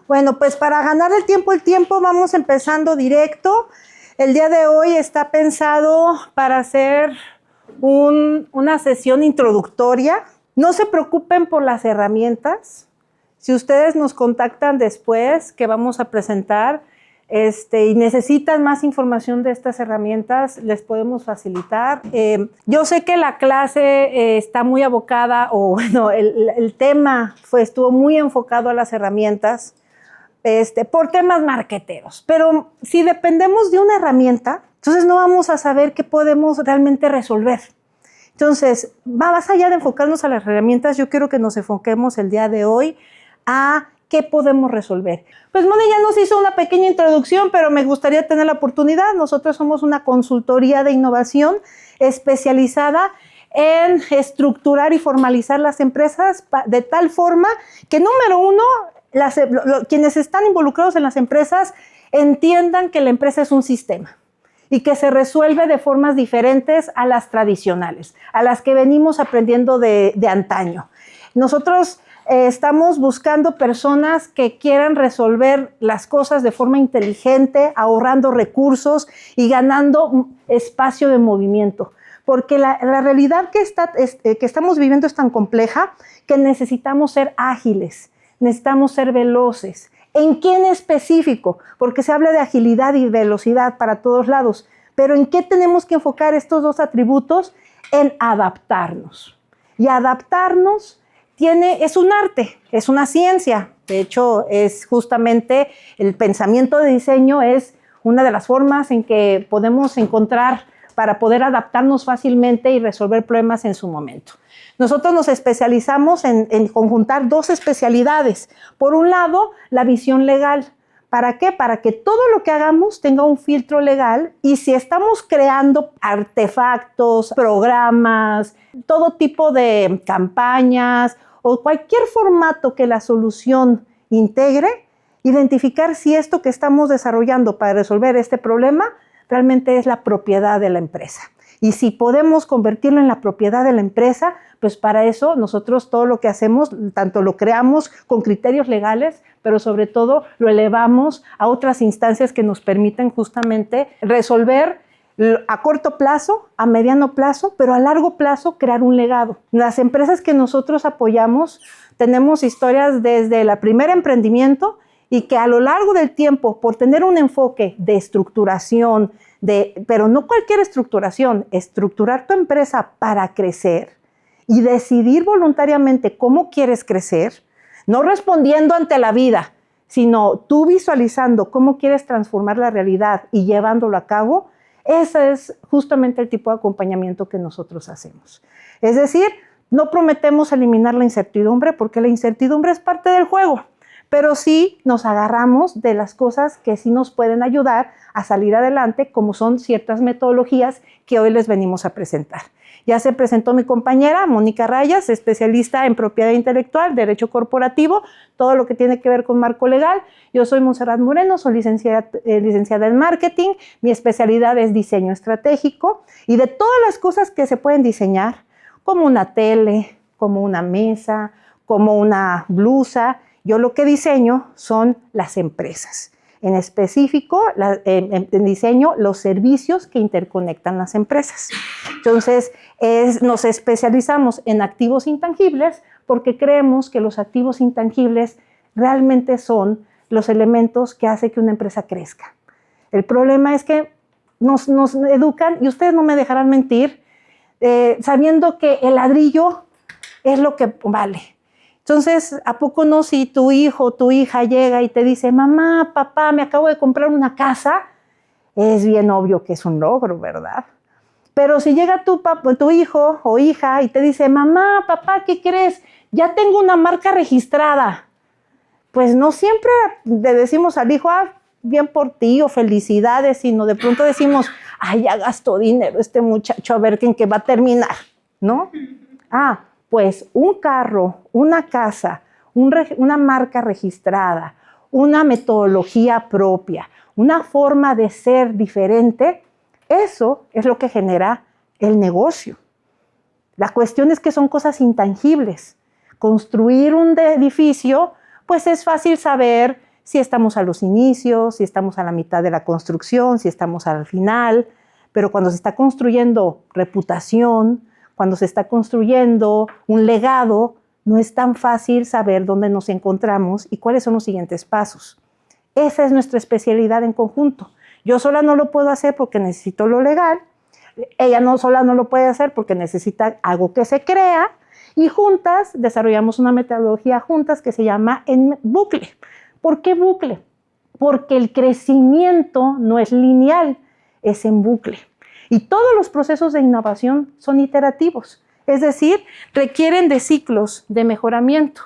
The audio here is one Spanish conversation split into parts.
Bueno, pues para ganar el tiempo, vamos empezando directo. El día de hoy está pensado para hacer una sesión introductoria. No se preocupen por las herramientas. Si ustedes nos contactan después, que vamos a presentar, y necesitan más información de estas herramientas, les podemos facilitar. Yo sé que la clase está muy abocada, o bueno, el tema estuvo muy enfocado a las herramientas, por temas marqueteros. Pero si dependemos de una herramienta, entonces no vamos a saber qué podemos realmente resolver. Entonces, más allá de enfocarnos a las herramientas, yo quiero que nos enfoquemos el día de hoy a qué podemos resolver. Pues Moni ya nos hizo una pequeña introducción, pero me gustaría tener la oportunidad. Nosotros somos una consultoría de innovación especializada en estructurar y formalizar las empresas de tal forma que, número uno, quienes están involucrados en las empresas entiendan que la empresa es un sistema y que se resuelve de formas diferentes a las tradicionales, a las que venimos aprendiendo de antaño. Nosotros estamos buscando personas que quieran resolver las cosas de forma inteligente, ahorrando recursos y ganando espacio de movimiento. Porque la realidad que estamos viviendo es tan compleja que necesitamos ser ágiles, necesitamos ser veloces. ¿En qué en específico? Porque se habla de agilidad y velocidad para todos lados. Pero ¿en qué tenemos que enfocar estos dos atributos? En adaptarnos. Y adaptarnos es un arte, es una ciencia. De hecho, es justamente el pensamiento de diseño es una de las formas en que podemos encontrar para poder adaptarnos fácilmente y resolver problemas en su momento. Nosotros nos especializamos en conjuntar dos especialidades. Por un lado, la visión legal. ¿Para qué? Para que todo lo que hagamos tenga un filtro legal, y si estamos creando artefactos, programas, todo tipo de campañas o cualquier formato que la solución integre, identificar si esto que estamos desarrollando para resolver este problema realmente es la propiedad de la empresa. Y si podemos convertirlo en la propiedad de la empresa, pues para eso nosotros todo lo que hacemos, tanto lo creamos con criterios legales, pero sobre todo lo elevamos a otras instancias que nos permiten justamente resolver a corto plazo, a mediano plazo, pero a largo plazo crear un legado. Las empresas que nosotros apoyamos tenemos historias desde el primer emprendimiento, y que a lo largo del tiempo, por tener un enfoque de estructuración, pero no cualquier estructuración, estructurar tu empresa para crecer y decidir voluntariamente cómo quieres crecer, no respondiendo ante la vida, sino tú visualizando cómo quieres transformar la realidad y llevándolo a cabo. Ese es justamente el tipo de acompañamiento que nosotros hacemos. Es decir, no prometemos eliminar la incertidumbre, porque la incertidumbre es parte del juego, pero sí nos agarramos de las cosas que sí nos pueden ayudar a salir adelante, como son ciertas metodologías que hoy les venimos a presentar. Ya se presentó mi compañera Mónica Rayas, especialista en propiedad intelectual, derecho corporativo, todo lo que tiene que ver con marco legal. Yo soy Montserrat Moreno, soy licenciada en marketing, mi especialidad es diseño estratégico, y de todas las cosas que se pueden diseñar, como una tele, como una mesa, como una blusa, yo lo que diseño son las empresas. En específico, en diseño los servicios que interconectan las empresas. Entonces, nos especializamos en activos intangibles porque creemos que los activos intangibles realmente son los elementos que hacen que una empresa crezca. El problema es que nos educan, y ustedes no me dejarán mentir, sabiendo que el ladrillo es lo que vale. Entonces, ¿a poco no, si tu hijo o tu hija llega y te dice, mamá, papá, me acabo de comprar una casa? Es bien obvio que es un logro, ¿verdad? Pero si llega tu hijo o hija y te dice, mamá, papá, ¿qué crees? Ya tengo una marca registrada. Pues no siempre le decimos al hijo, bien por ti, o felicidades, sino de pronto decimos, ay, ya gastó dinero este muchacho, a ver en qué va a terminar, ¿no? Pues un carro, una casa, una marca registrada, una metodología propia, una forma de ser diferente, eso es lo que genera el negocio. La cuestión es que son cosas intangibles. Construir un edificio, pues es fácil saber si estamos a los inicios, si estamos a la mitad de la construcción, si estamos al final, pero cuando se está construyendo reputación, cuando se está construyendo un legado, no es tan fácil saber dónde nos encontramos y cuáles son los siguientes pasos. Esa es nuestra especialidad en conjunto. Yo sola no lo puedo hacer porque necesito lo legal, ella no sola no lo puede hacer porque necesita algo que se crea, y juntas desarrollamos una metodología juntas que se llama en bucle. ¿Por qué bucle? Porque el crecimiento no es lineal, es en bucle. Y todos los procesos de innovación son iterativos, es decir, requieren de ciclos de mejoramiento.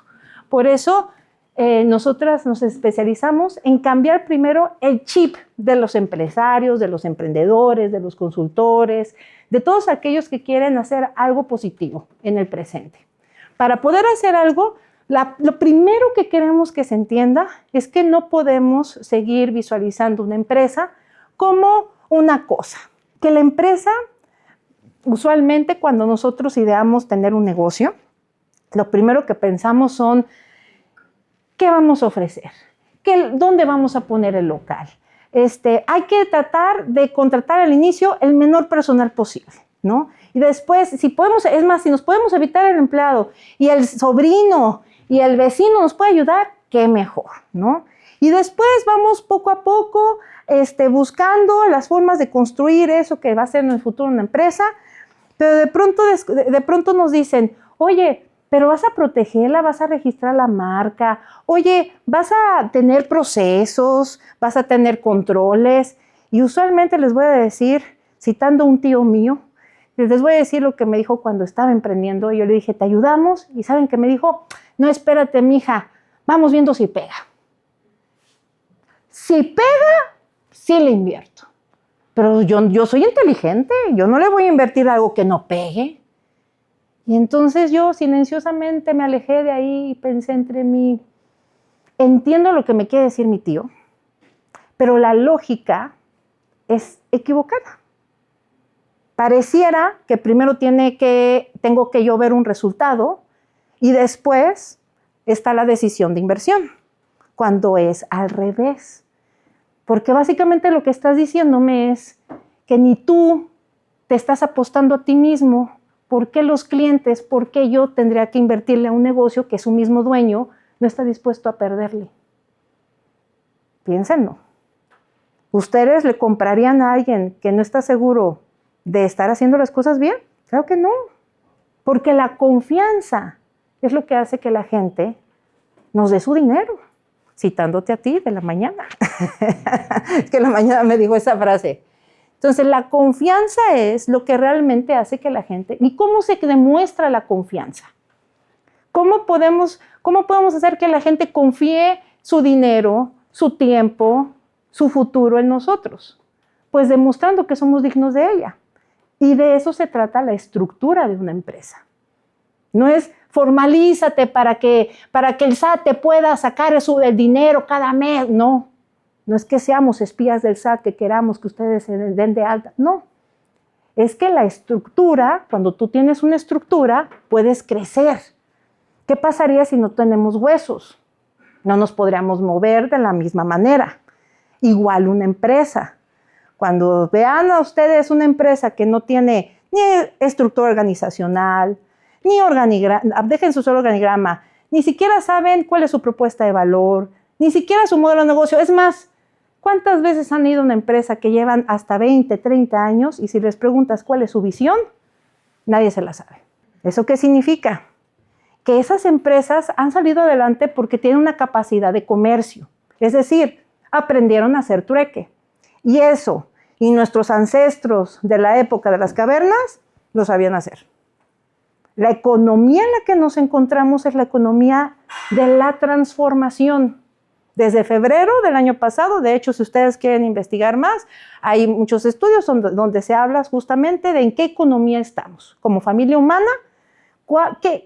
Por eso, nosotras nos especializamos en cambiar primero el chip de los empresarios, de los emprendedores, de los consultores, de todos aquellos que quieren hacer algo positivo en el presente. Para poder hacer algo, lo primero que queremos que se entienda es que no podemos seguir visualizando una empresa como una cosa. Que la empresa, usualmente cuando nosotros ideamos tener un negocio, lo primero que pensamos son, ¿qué vamos a ofrecer? ¿Dónde vamos a poner el local? Hay que tratar de contratar al inicio el menor personal posible, ¿no? Y después, si nos podemos evitar el empleado y el sobrino y el vecino nos puede ayudar, qué mejor, ¿no? Y después vamos poco a poco buscando las formas de construir eso que va a ser en el futuro una empresa, pero de pronto nos dicen, oye, pero vas a protegerla, vas a registrar la marca, oye, vas a tener procesos, vas a tener controles. Y usualmente les voy a decir, citando a un tío mío, les voy a decir lo que me dijo cuando estaba emprendiendo. Yo le dije, ¿te ayudamos? Y ¿saben qué me dijo? No, espérate, mija, vamos viendo si pega. Si pega, sí le invierto. Pero yo soy inteligente, yo no le voy a invertir algo que no pegue. Y entonces yo silenciosamente me alejé de ahí y pensé entre mí, entiendo lo que me quiere decir mi tío, pero la lógica es equivocada. Pareciera que primero tengo que yo ver un resultado y después está la decisión de inversión, cuando es al revés. Porque básicamente lo que estás diciéndome es que ni tú te estás apostando a ti mismo. ¿Por qué los clientes, por qué yo tendría que invertirle a un negocio que su mismo dueño no está dispuesto a perderle? Piénsenlo. ¿Ustedes le comprarían a alguien que no está seguro de estar haciendo las cosas bien? Claro que no. Porque la confianza es lo que hace que la gente nos dé su dinero. Citándote a ti de la mañana. Es que la mañana me dijo esa frase. Entonces, la confianza es lo que realmente hace que la gente... ¿Y cómo se demuestra la confianza? ¿Cómo podemos hacer que la gente confíe su dinero, su tiempo, su futuro en nosotros? Pues demostrando que somos dignos de ella. Y de eso se trata la estructura de una empresa. No es formalízate para que el SAT te pueda sacar el dinero cada mes. No. No es que seamos espías del SAT, que queramos que ustedes se den de alta. No. Es que la estructura, cuando tú tienes una estructura, puedes crecer. ¿Qué pasaría si no tenemos huesos? No nos podríamos mover de la misma manera. Igual una empresa. Cuando vean a ustedes una empresa que no tiene ni estructura organizacional, ni organigrama, dejen su solo organigrama, ni siquiera saben cuál es su propuesta de valor, ni siquiera su modelo de negocio. Es más, ¿cuántas veces han ido a una empresa que llevan hasta 20, 30 años y si les preguntas cuál es su visión, nadie se la sabe? ¿Eso qué significa? Que esas empresas han salido adelante porque tienen una capacidad de comercio. Es decir, aprendieron a hacer trueque. Y eso, y nuestros ancestros de la época de las cavernas, lo sabían hacer. La economía en la que nos encontramos es la economía de la transformación. Desde febrero del año pasado, de hecho, si ustedes quieren investigar más, hay muchos estudios donde se habla justamente de en qué economía estamos. Como familia humana,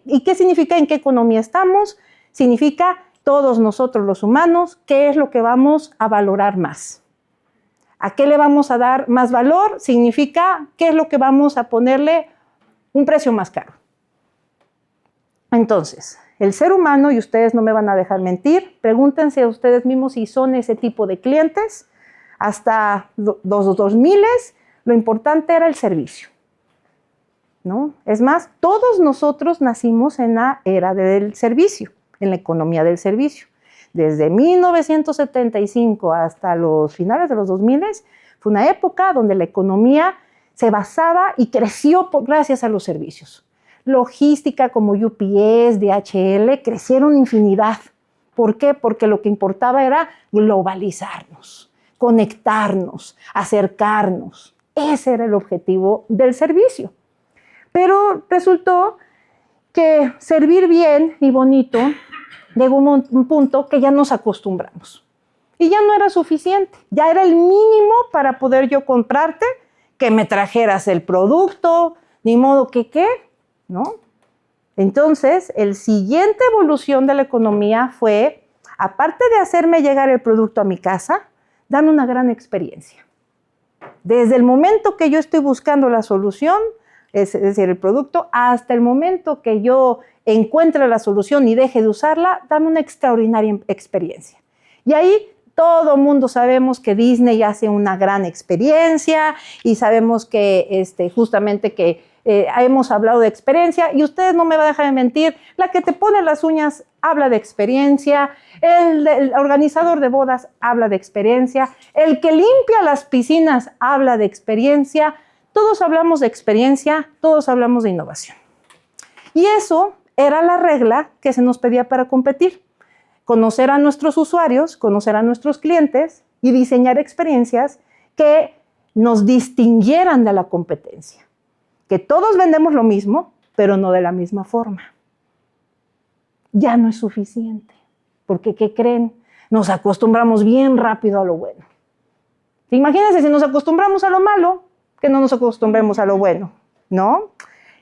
¿y qué significa en qué economía estamos? Significa todos nosotros los humanos, ¿qué es lo que vamos a valorar más? ¿A qué le vamos a dar más valor? Significa qué es lo que vamos a ponerle un precio más caro. Entonces, El ser humano, y ustedes no me van a dejar mentir, pregúntense a ustedes mismos si son ese tipo de clientes. Hasta los 2000 lo importante era el servicio, ¿no? Es más, todos nosotros nacimos en la era del servicio, en la economía del servicio. Desde 1975 hasta los finales de los 2000 fue una época donde la economía se basaba y creció gracias a los servicios. Logística como UPS, DHL, crecieron infinidad. ¿Por qué? Porque lo que importaba era globalizarnos, conectarnos, acercarnos. Ese era el objetivo del servicio. Pero resultó que servir bien y bonito llegó a un punto que ya nos acostumbramos. Y ya no era suficiente. Ya era el mínimo para poder yo comprarte, que me trajeras el producto, ni modo que qué, ¿no? Entonces, la siguiente evolución de la economía fue, aparte de hacerme llegar el producto a mi casa, dame una gran experiencia. Desde el momento que yo estoy buscando la solución, es decir, el producto, hasta el momento que yo encuentre la solución y deje de usarla, dame una extraordinaria experiencia. Y ahí todo mundo sabemos que Disney hace una gran experiencia y sabemos que justamente que hemos hablado de experiencia y ustedes no me van a dejar de mentir, la que te pone las uñas habla de experiencia, el organizador de bodas habla de experiencia, el que limpia las piscinas habla de experiencia, todos hablamos de experiencia, todos hablamos de innovación. Y eso era la regla que se nos pedía para competir. Conocer a nuestros usuarios, conocer a nuestros clientes y diseñar experiencias que nos distinguieran de la competencia. Que todos vendemos lo mismo, pero no de la misma forma. Ya no es suficiente, porque ¿qué creen? Nos acostumbramos bien rápido a lo bueno. Imagínense si nos acostumbramos a lo malo, que no nos acostumbremos a lo bueno, ¿no?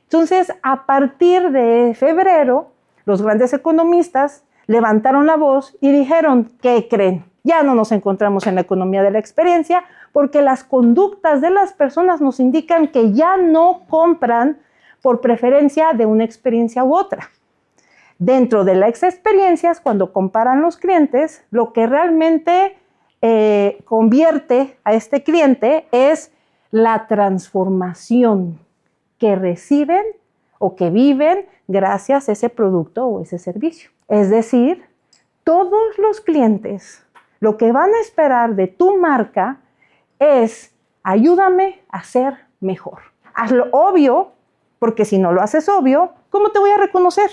Entonces, a partir de febrero, los grandes economistas levantaron la voz y dijeron, ¿qué creen? Ya no nos encontramos en la economía de la experiencia porque las conductas de las personas nos indican que ya no compran por preferencia de una experiencia u otra. Dentro de las experiencias, cuando comparan los clientes, lo que realmente convierte a este cliente es la transformación que reciben o que viven gracias a ese producto o ese servicio. Es decir, todos los clientes lo que van a esperar de tu marca es ayúdame a ser mejor. Hazlo obvio, porque si no lo haces obvio, ¿cómo te voy a reconocer?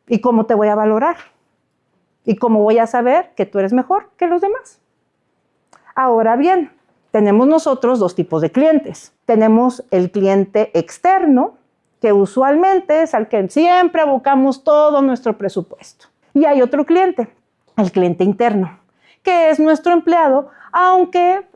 ¿Y cómo te voy a valorar? ¿Y cómo voy a saber que tú eres mejor que los demás? Ahora bien, tenemos nosotros dos tipos de clientes. Tenemos el cliente externo, que usualmente es al que siempre abocamos todo nuestro presupuesto. Y hay otro cliente, el cliente interno, que es nuestro empleado, aunque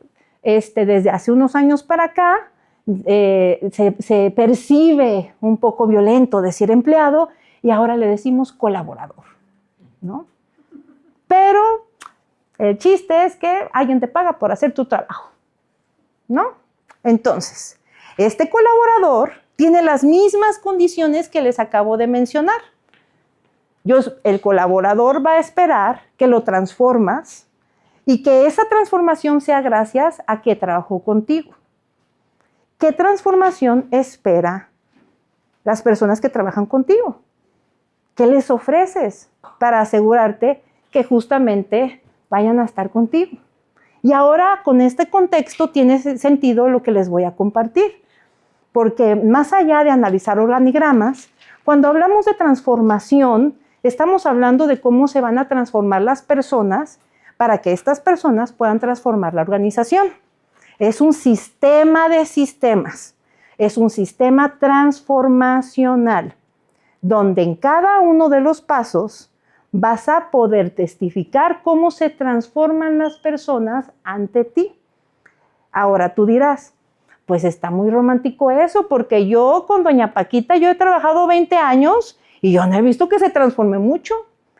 desde hace unos años para acá se percibe un poco violento decir empleado y ahora le decimos colaborador, ¿no? Pero el chiste es que alguien te paga por hacer tu trabajo, ¿no? Entonces, este colaborador tiene las mismas condiciones que les acabo de mencionar. El colaborador va a esperar que lo transformas y que esa transformación sea gracias a que trabajó contigo. ¿Qué transformación espera las personas que trabajan contigo? ¿Qué les ofreces para asegurarte que justamente vayan a estar contigo? Y ahora, con este contexto, tiene sentido lo que les voy a compartir. Porque más allá de analizar organigramas, cuando hablamos de transformación, estamos hablando de cómo se van a transformar las personas para que estas personas puedan transformar la organización. Es un sistema de sistemas, es un sistema transformacional, donde en cada uno de los pasos vas a poder testificar cómo se transforman las personas ante ti. Ahora tú dirás, pues está muy romántico eso, porque yo con doña Paquita, yo he trabajado 20 años y yo no he visto que se transforme mucho.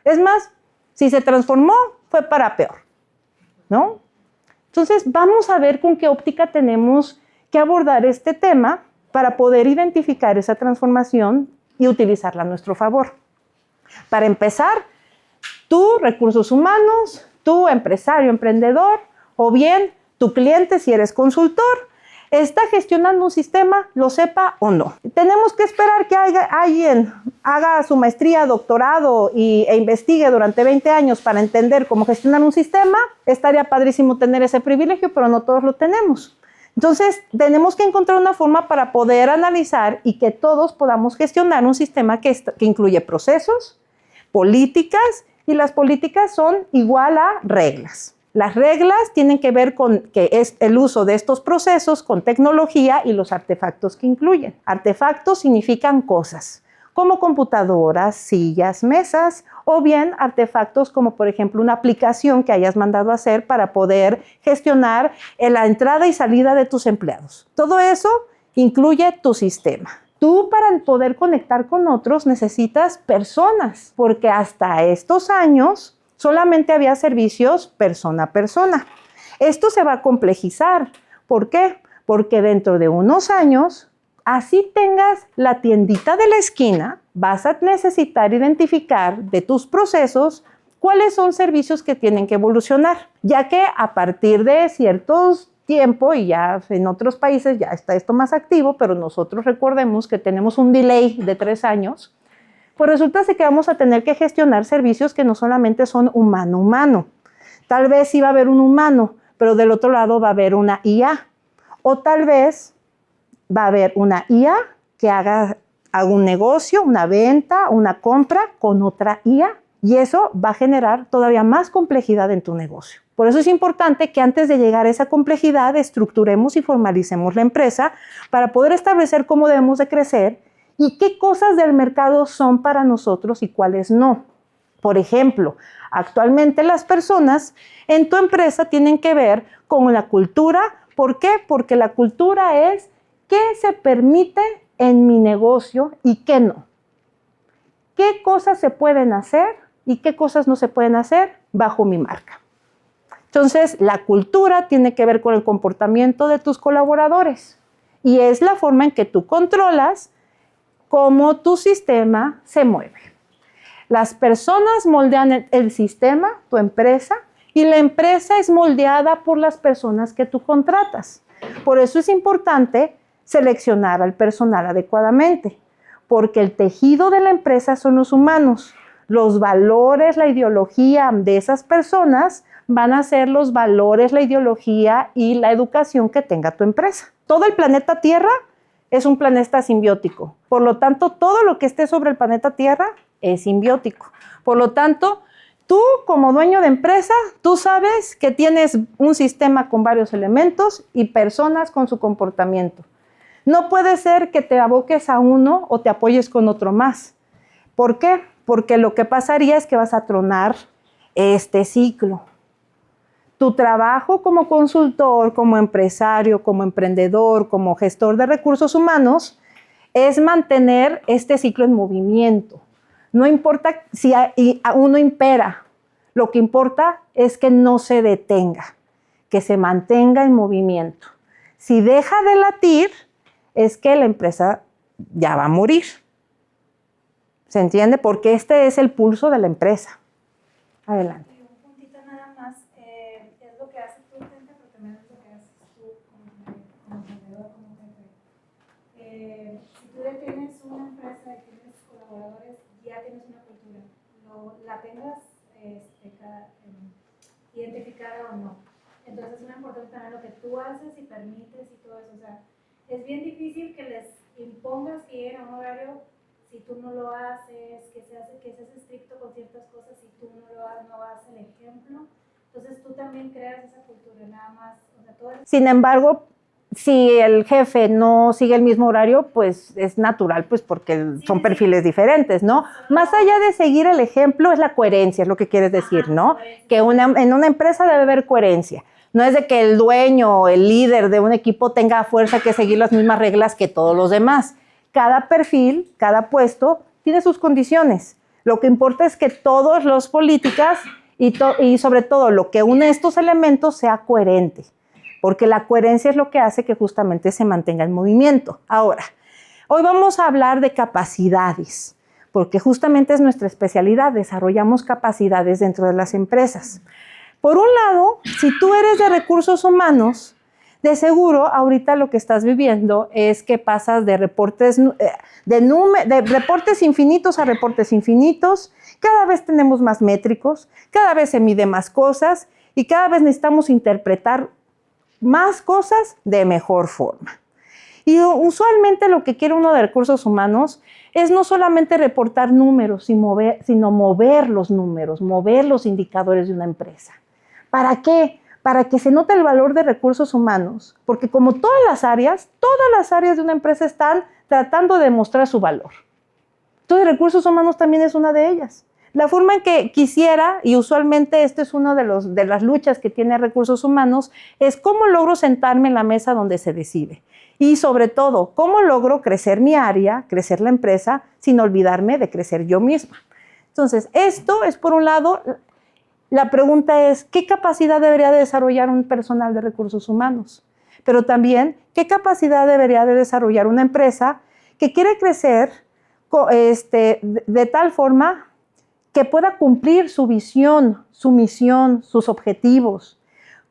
Es más, si se transformó, fue para peor, ¿no? Entonces, vamos a ver con qué óptica tenemos que abordar este tema para poder identificar esa transformación y utilizarla a nuestro favor. Para empezar, tú, recursos humanos, tú, empresario, emprendedor, o bien tu cliente, si eres consultor, está gestionando un sistema, lo sepa o no. Tenemos que esperar que alguien haga su maestría, doctorado e investigue durante 20 años para entender cómo gestionar un sistema. Estaría padrísimo tener ese privilegio, pero no todos lo tenemos. Entonces, tenemos que encontrar una forma para poder analizar y que todos podamos gestionar un sistema que incluye procesos, políticas, y las políticas son igual a reglas. Las reglas tienen que ver con que es el uso de estos procesos con tecnología y los artefactos que incluyen. Artefactos significan cosas, como computadoras, sillas, mesas, o bien artefactos como por ejemplo una aplicación que hayas mandado a hacer para poder gestionar la entrada y salida de tus empleados. Todo eso incluye tu sistema. Tú, para poder conectar con otros, necesitas personas, porque hasta estos años solamente había servicios persona a persona. Esto se va a complejizar. ¿Por qué? Porque dentro de unos años, así tengas la tiendita de la esquina, vas a necesitar identificar de tus procesos cuáles son servicios que tienen que evolucionar, ya que a partir de ciertos tiempo, y ya en otros países ya está esto más activo, pero nosotros recordemos que tenemos un delay de 3 años, pues resulta que vamos a tener que gestionar servicios que no solamente son humano-humano. Tal vez sí va a haber un humano, pero del otro lado va a haber una IA. O tal vez va a haber una IA que haga un negocio, una venta, una compra con otra IA. Y eso va a generar todavía más complejidad en tu negocio. Por eso es importante que antes de llegar a esa complejidad estructuremos y formalicemos la empresa para poder establecer cómo debemos de crecer y qué cosas del mercado son para nosotros y cuáles no. Por ejemplo, actualmente las personas en tu empresa tienen que ver con la cultura. ¿Por qué? Porque la cultura es qué se permite en mi negocio y qué no. ¿Qué cosas se pueden hacer y qué cosas no se pueden hacer bajo mi marca? Entonces, la cultura tiene que ver con el comportamiento de tus colaboradores y es la forma en que tú controlas cómo tu sistema se mueve. Las personas moldean el sistema, tu empresa, y la empresa es moldeada por las personas que tú contratas. Por eso es importante seleccionar al personal adecuadamente, porque el tejido de la empresa son los humanos. Los valores, la ideología de esas personas van a ser los valores, la ideología y la educación que tenga tu empresa. Todo el planeta Tierra es un planeta simbiótico. Por lo tanto, todo lo que esté sobre el planeta Tierra es simbiótico. Por lo tanto, tú como dueño de empresa, tú sabes que tienes un sistema con varios elementos y personas con su comportamiento. No puede ser que te aboques a uno o te apoyes con otro más. ¿Por qué? Porque lo que pasaría es que vas a tronar este ciclo. Tu trabajo como consultor, como empresario, como emprendedor, como gestor de recursos humanos, es mantener este ciclo en movimiento. No importa si uno impera, lo que importa es que no se detenga, que se mantenga en movimiento. Si deja de latir, es que la empresa ya va a morir. ¿Se entiende? Porque este es el pulso de la empresa. Adelante. Un puntito nada más, es lo que hace tu cliente, pero también es lo que haces tú como vendedor, como jefe. Si tú ya tienes una empresa y tienes colaboradores, ya tienes una cultura, la tengas identificada o no. Entonces es muy importante también lo que tú haces y permites y todo eso. O sea, es bien difícil que les impongas que lleguen a un horario si tú no lo haces, que seas estricto con ciertas cosas, si tú no das el ejemplo. Entonces tú también creas esa cultura, nada más. O sea, todo Sin embargo, si el jefe no sigue el mismo horario, pues es natural, pues porque son perfiles diferentes, ¿no? Más allá de seguir el ejemplo, es la coherencia, es lo que quieres decir, ¿no? Que en una empresa debe haber coherencia. No es de que el dueño o el líder de un equipo tenga a fuerza que seguir las mismas reglas que todos los demás. Cada perfil, cada puesto tiene sus condiciones. Lo que importa es que todas las políticas y sobre todo lo que une estos elementos sea coherente, porque la coherencia es lo que hace que justamente se mantenga el movimiento. Ahora, hoy vamos a hablar de capacidades, porque justamente es nuestra especialidad, desarrollamos capacidades dentro de las empresas. Por un lado, si tú eres de recursos humanos, de seguro ahorita lo que estás viviendo es que pasas de reportes, de reportes infinitos a reportes infinitos, cada vez tenemos más métricos, cada vez se mide más cosas y cada vez necesitamos interpretar más cosas de mejor forma. Y usualmente lo que quiere uno de recursos humanos es no solamente reportar números, sino mover los números, mover los indicadores de una empresa. ¿Para qué? Para que se note el valor de recursos humanos, porque como todas las áreas de una empresa están tratando de demostrar su valor. Entonces, recursos humanos también es una de ellas. La forma en que quisiera, y usualmente esto es una de las luchas que tiene recursos humanos, es cómo logro sentarme en la mesa donde se decide. Y sobre todo, cómo logro crecer mi área, crecer la empresa, sin olvidarme de crecer yo misma. Entonces, esto es por un lado. La pregunta es, ¿qué capacidad debería de desarrollar un personal de recursos humanos? Pero también, ¿qué capacidad debería de desarrollar una empresa que quiere crecer de tal forma que pueda cumplir su visión, su misión, sus objetivos?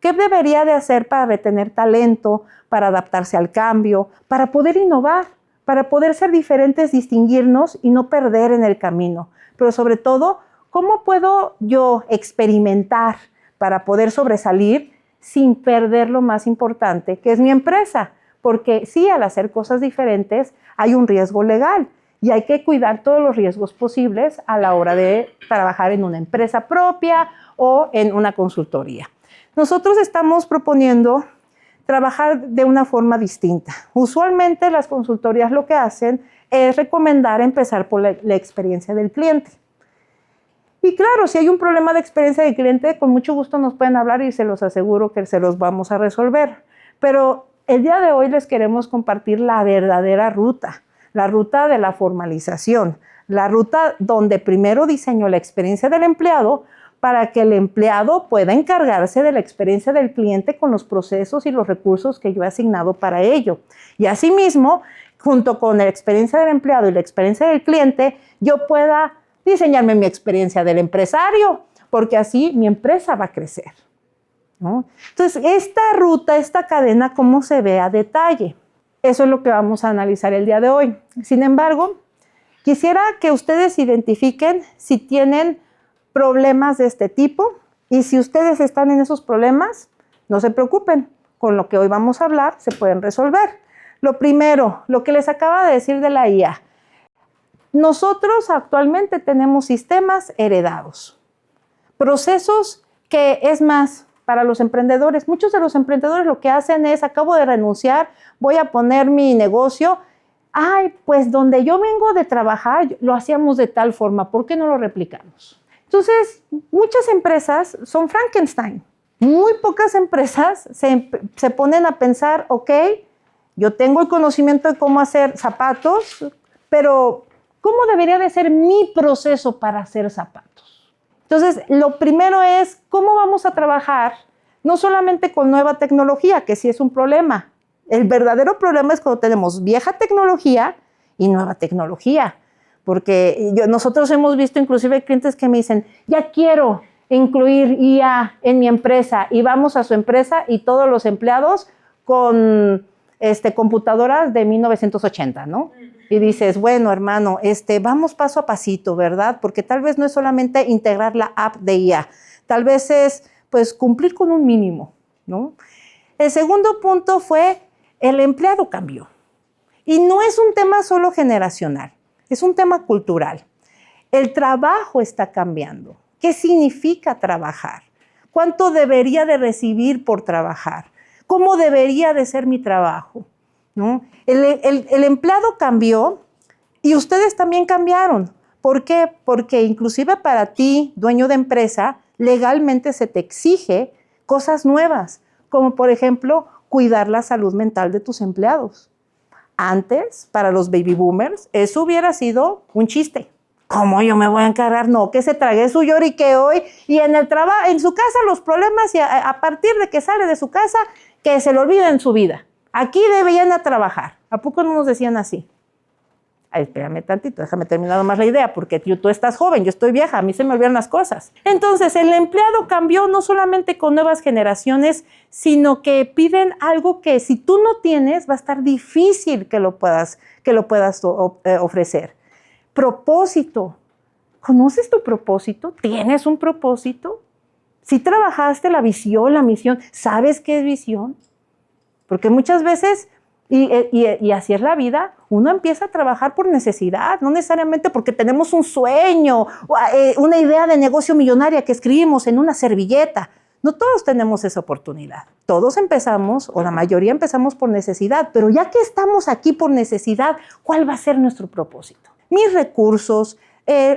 ¿Qué debería de hacer para retener talento, para adaptarse al cambio, para poder innovar, para poder ser diferentes, distinguirnos y no perder en el camino? Pero sobre todo, ¿cómo puedo yo experimentar para poder sobresalir sin perder lo más importante, que es mi empresa? Porque sí, al hacer cosas diferentes hay un riesgo legal y hay que cuidar todos los riesgos posibles a la hora de trabajar en una empresa propia o en una consultoría. Nosotros estamos proponiendo trabajar de una forma distinta. Usualmente las consultorías lo que hacen es recomendar empezar por la experiencia del cliente. Y claro, si hay un problema de experiencia del cliente, con mucho gusto nos pueden hablar y se los aseguro que se los vamos a resolver. Pero el día de hoy les queremos compartir la verdadera ruta, la ruta de la formalización, la ruta donde primero diseño la experiencia del empleado para que el empleado pueda encargarse de la experiencia del cliente con los procesos y los recursos que yo he asignado para ello. Y asimismo, junto con la experiencia del empleado y la experiencia del cliente, yo pueda diseñarme mi experiencia del empresario, porque así mi empresa va a crecer, ¿no? Entonces, esta ruta, esta cadena, ¿cómo se ve a detalle? Eso es lo que vamos a analizar el día de hoy. Sin embargo, quisiera que ustedes identifiquen si tienen problemas de este tipo y si ustedes están en esos problemas, no se preocupen. Con lo que hoy vamos a hablar se pueden resolver. Lo primero, lo que les acaba de decir de la IA. Nosotros actualmente tenemos sistemas heredados, procesos que es más para los emprendedores. Muchos de los emprendedores lo que hacen es, acabo de renunciar, voy a poner mi negocio. Ay, pues donde yo vengo de trabajar lo hacíamos de tal forma, ¿por qué no lo replicamos? Entonces, muchas empresas son Frankenstein. Muy pocas empresas se ponen a pensar, ok, yo tengo el conocimiento de cómo hacer zapatos, pero ¿cómo debería de ser mi proceso para hacer zapatos? Entonces, lo primero es, ¿cómo vamos a trabajar? No solamente con nueva tecnología, que sí es un problema. El verdadero problema es cuando tenemos vieja tecnología y nueva tecnología. Porque nosotros hemos visto inclusive clientes que me dicen, ya quiero incluir IA en mi empresa, y vamos a su empresa y todos los empleados con computadoras de 1980, ¿no? Y dices, bueno, hermano, vamos paso a pasito, ¿verdad? Porque tal vez no es solamente integrar la app de IA, tal vez es, pues, cumplir con un mínimo, ¿no? El segundo punto fue, el empleado cambió. Y no es un tema solo generacional, es un tema cultural. El trabajo está cambiando. ¿Qué significa trabajar? ¿Cuánto debería de recibir por trabajar? ¿Cómo debería de ser mi trabajo? ¿No? El empleado cambió y ustedes también cambiaron. ¿Por qué? Porque inclusive para ti, dueño de empresa, legalmente se te exige cosas nuevas, como por ejemplo, cuidar la salud mental de tus empleados. Antes, para los baby boomers, eso hubiera sido un chiste. ¿Cómo yo me voy a encargar? No, que se trague su lloriqueo y en su casa los problemas, y a partir de que sale de su casa, que se le olviden su vida. Aquí deberían a trabajar. ¿A poco no nos decían así? Ay, espérame tantito, déjame terminar más la idea, porque tú estás joven, yo estoy vieja, a mí se me olvidan las cosas. Entonces, el empleado cambió no solamente con nuevas generaciones, sino que piden algo que si tú no tienes, va a estar difícil que lo puedas ofrecer. Propósito. ¿Conoces tu propósito? ¿Tienes un propósito? Si trabajaste la visión, la misión, ¿sabes qué es visión? Porque muchas veces, y así es la vida, uno empieza a trabajar por necesidad, no necesariamente porque tenemos un sueño, una idea de negocio millonaria que escribimos en una servilleta. No todos tenemos esa oportunidad. Todos empezamos, o la mayoría empezamos por necesidad, pero ya que estamos aquí por necesidad, ¿cuál va a ser nuestro propósito? Mis recursos,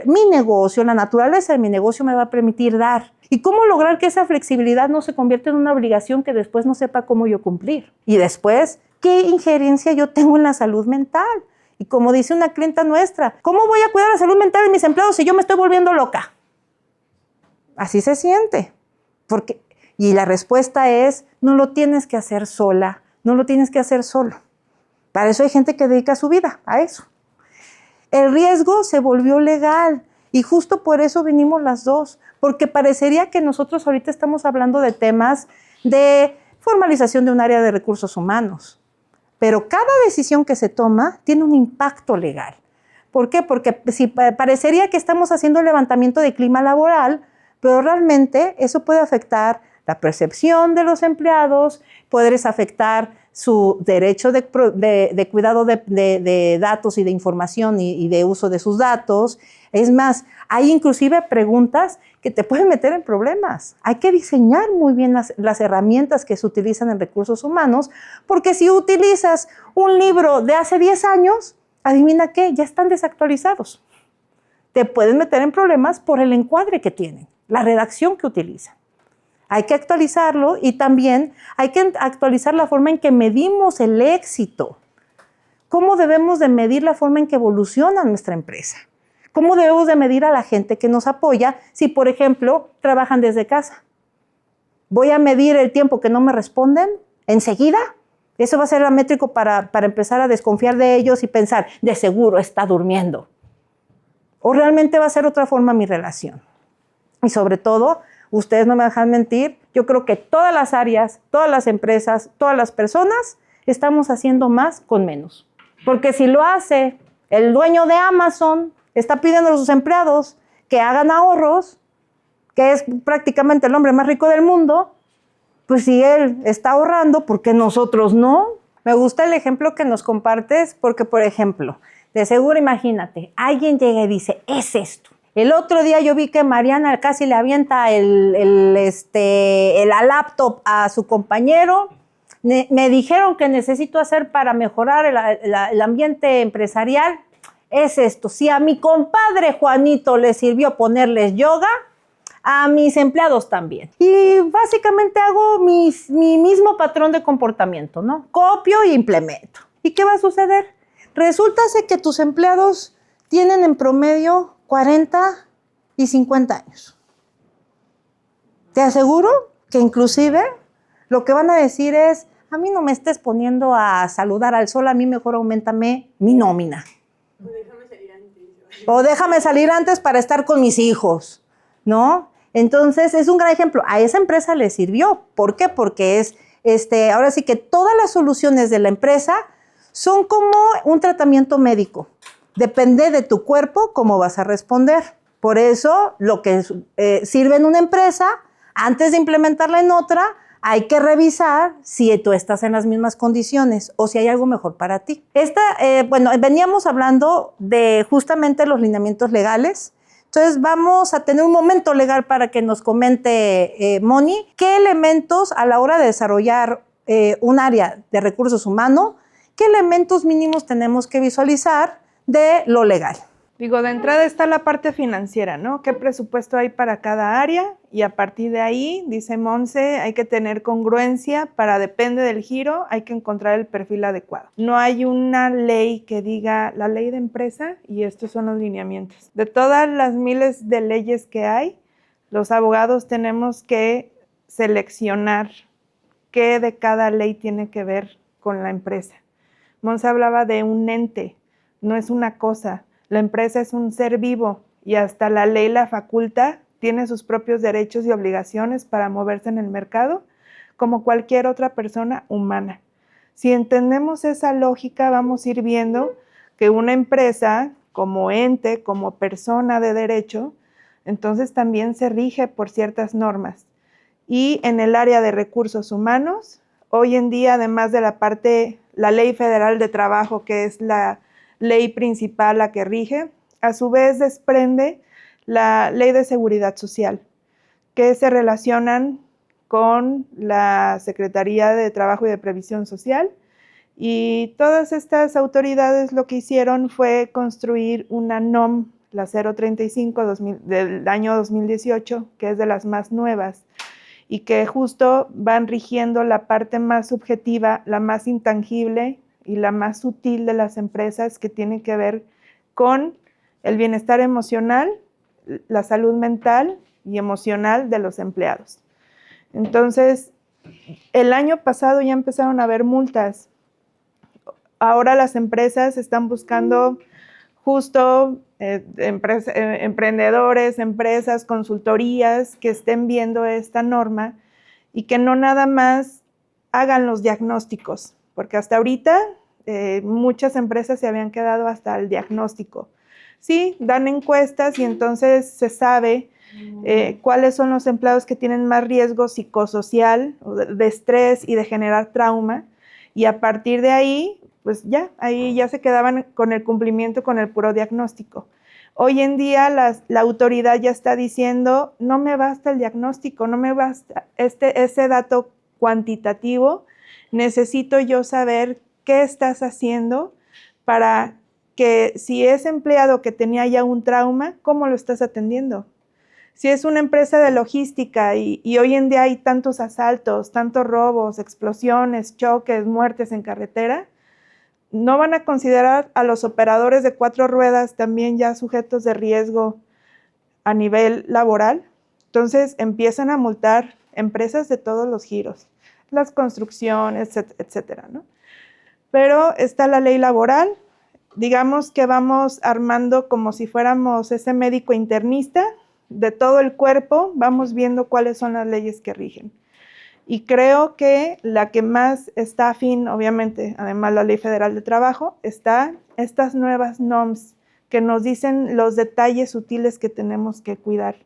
mi negocio, la naturaleza de mi negocio me va a permitir dar. ¿Y cómo lograr que esa flexibilidad no se convierta en una obligación que después no sepa cómo yo cumplir? Y después, ¿qué injerencia yo tengo en la salud mental? Y como dice una clienta nuestra, ¿cómo voy a cuidar la salud mental de mis empleados si yo me estoy volviendo loca? Así se siente. Y la respuesta es, no lo tienes que hacer sola, no lo tienes que hacer solo. Para eso hay gente que dedica su vida a eso. El riesgo se volvió legal y justo por eso vinimos las dos, porque parecería que nosotros ahorita estamos hablando de temas de formalización de un área de recursos humanos, pero cada decisión que se toma tiene un impacto legal. ¿Por qué? Porque si parecería que estamos haciendo el levantamiento de clima laboral, pero realmente eso puede afectar la percepción de los empleados, puede afectar su derecho de cuidado de datos y de información y de uso de sus datos. Es más, hay inclusive preguntas que te pueden meter en problemas. Hay que diseñar muy bien las herramientas que se utilizan en recursos humanos, porque si utilizas un libro de hace 10 años, adivina qué, ya están desactualizados. Te pueden meter en problemas por el encuadre que tienen, la redacción que utilizan. Hay que actualizarlo y también hay que actualizar la forma en que medimos el éxito. ¿Cómo debemos de medir la forma en que evoluciona nuestra empresa? ¿Cómo debemos de medir a la gente que nos apoya si, por ejemplo, trabajan desde casa? ¿Voy a medir el tiempo que no me responden enseguida? Eso va a ser la métrica para empezar a desconfiar de ellos y pensar, de seguro está durmiendo. ¿O realmente va a ser otra forma mi relación? Y sobre todo, ustedes no me dejan mentir, yo creo que todas las áreas, todas las empresas, todas las personas estamos haciendo más con menos. Porque si lo hace el dueño de Amazon, está pidiendo a sus empleados que hagan ahorros, que es prácticamente el hombre más rico del mundo, pues si él está ahorrando, ¿por qué nosotros no? Me gusta el ejemplo que nos compartes porque, por ejemplo, de seguro imagínate, alguien llega y dice, es esto. El otro día yo vi que Mariana casi le avienta la laptop a su compañero. Me dijeron que necesito hacer para mejorar el ambiente empresarial. Es esto. Si a mi compadre Juanito le sirvió ponerles yoga, a mis empleados también. Y básicamente hago mi mismo patrón de comportamiento, ¿no? Copio e implemento. ¿Y qué va a suceder? Resulta que tus empleados tienen en promedio 40 y 50 años. Te aseguro que inclusive lo que van a decir es, a mí no me estés poniendo a saludar al sol, a mí mejor auméntame mi nómina. O déjame salir antes para estar con mis hijos, ¿no? Entonces, es un gran ejemplo. A esa empresa le sirvió. ¿Por qué? Porque ahora sí que todas las soluciones de la empresa son como un tratamiento médico. Depende de tu cuerpo cómo vas a responder. Por eso, lo que sirve en una empresa, antes de implementarla en otra, hay que revisar si tú estás en las mismas condiciones o si hay algo mejor para ti. Veníamos hablando de justamente los lineamientos legales. Entonces, vamos a tener un momento legal para que nos comente Moni qué elementos a la hora de desarrollar un área de recursos humanos, qué elementos mínimos tenemos que visualizar de lo legal. Digo, de entrada está la parte financiera, ¿no? ¿Qué presupuesto hay para cada área? Y a partir de ahí, dice Monse, hay que tener congruencia depende del giro, hay que encontrar el perfil adecuado. No hay una ley que diga la ley de empresa y estos son los lineamientos. De todas las miles de leyes que hay, los abogados tenemos que seleccionar qué de cada ley tiene que ver con la empresa. Monse hablaba de un ente. no es una cosa. La empresa es un ser vivo y hasta la ley la faculta, tiene sus propios derechos y obligaciones para moverse en el mercado como cualquier otra persona humana. Si entendemos esa lógica, vamos a ir viendo que una empresa, como ente, como persona de derecho, entonces también se rige por ciertas normas. Y en el área de recursos humanos, hoy en día, además de la Ley Federal de Trabajo, que es la ley principal la que rige, a su vez desprende la Ley de Seguridad Social, que se relacionan con la Secretaría de Trabajo y de Previsión Social. Y todas estas autoridades lo que hicieron fue construir una NOM, la 035 del año 2018, que es de las más nuevas, y que justo van rigiendo la parte más subjetiva, la más intangible y la más sutil de las empresas, que tiene que ver con el bienestar emocional, la salud mental y emocional de los empleados. Entonces, el año pasado ya empezaron a haber multas. Ahora las empresas están buscando justo emprendedores, empresas, consultorías que estén viendo esta norma y que no nada más hagan los diagnósticos, porque hasta ahorita muchas empresas se habían quedado hasta el diagnóstico. Sí, dan encuestas y entonces se sabe cuáles son los empleados que tienen más riesgo psicosocial, de estrés y de generar trauma, y a partir de ahí, pues ahí ya se quedaban con el cumplimiento con el puro diagnóstico. Hoy en día la autoridad ya está diciendo, no me basta el diagnóstico, no me basta ese dato cuantitativo, necesito yo saber qué estás haciendo para que si es empleado que tenía ya un trauma, ¿cómo lo estás atendiendo? Si es una empresa de logística y hoy en día hay tantos asaltos, tantos robos, explosiones, choques, muertes en carretera, ¿no van a considerar a los operadores de 4 ruedas también ya sujetos de riesgo a nivel laboral? Entonces empiezan a multar empresas de todos los giros, las construcciones, etcétera, ¿no? Pero está la ley laboral, digamos que vamos armando como si fuéramos ese médico internista de todo el cuerpo, vamos viendo cuáles son las leyes que rigen. Y creo que la que más está afín, obviamente, además la Ley Federal de Trabajo, está estas nuevas NOMs que nos dicen los detalles sutiles que tenemos que cuidar.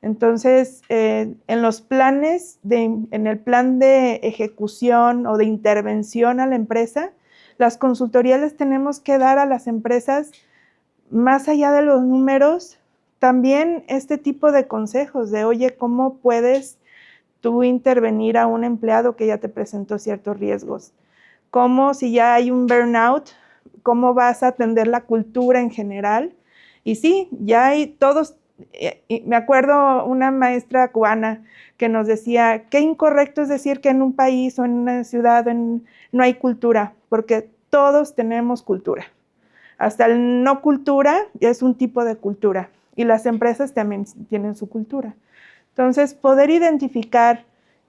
Entonces, en los planes, en el plan de ejecución o de intervención a la empresa, las consultorías les tenemos que dar a las empresas, más allá de los números, también este tipo de consejos de, oye, ¿cómo puedes tú intervenir a un empleado que ya te presentó ciertos riesgos? ¿Cómo, si ya hay un burnout, cómo vas a atender la cultura en general? Y sí, ya hay todos, me acuerdo una maestra cubana que nos decía, qué incorrecto es decir que en un país o en una ciudad no hay cultura, porque todos tenemos cultura. Hasta el no cultura es un tipo de cultura y las empresas también tienen su cultura. Entonces, poder identificar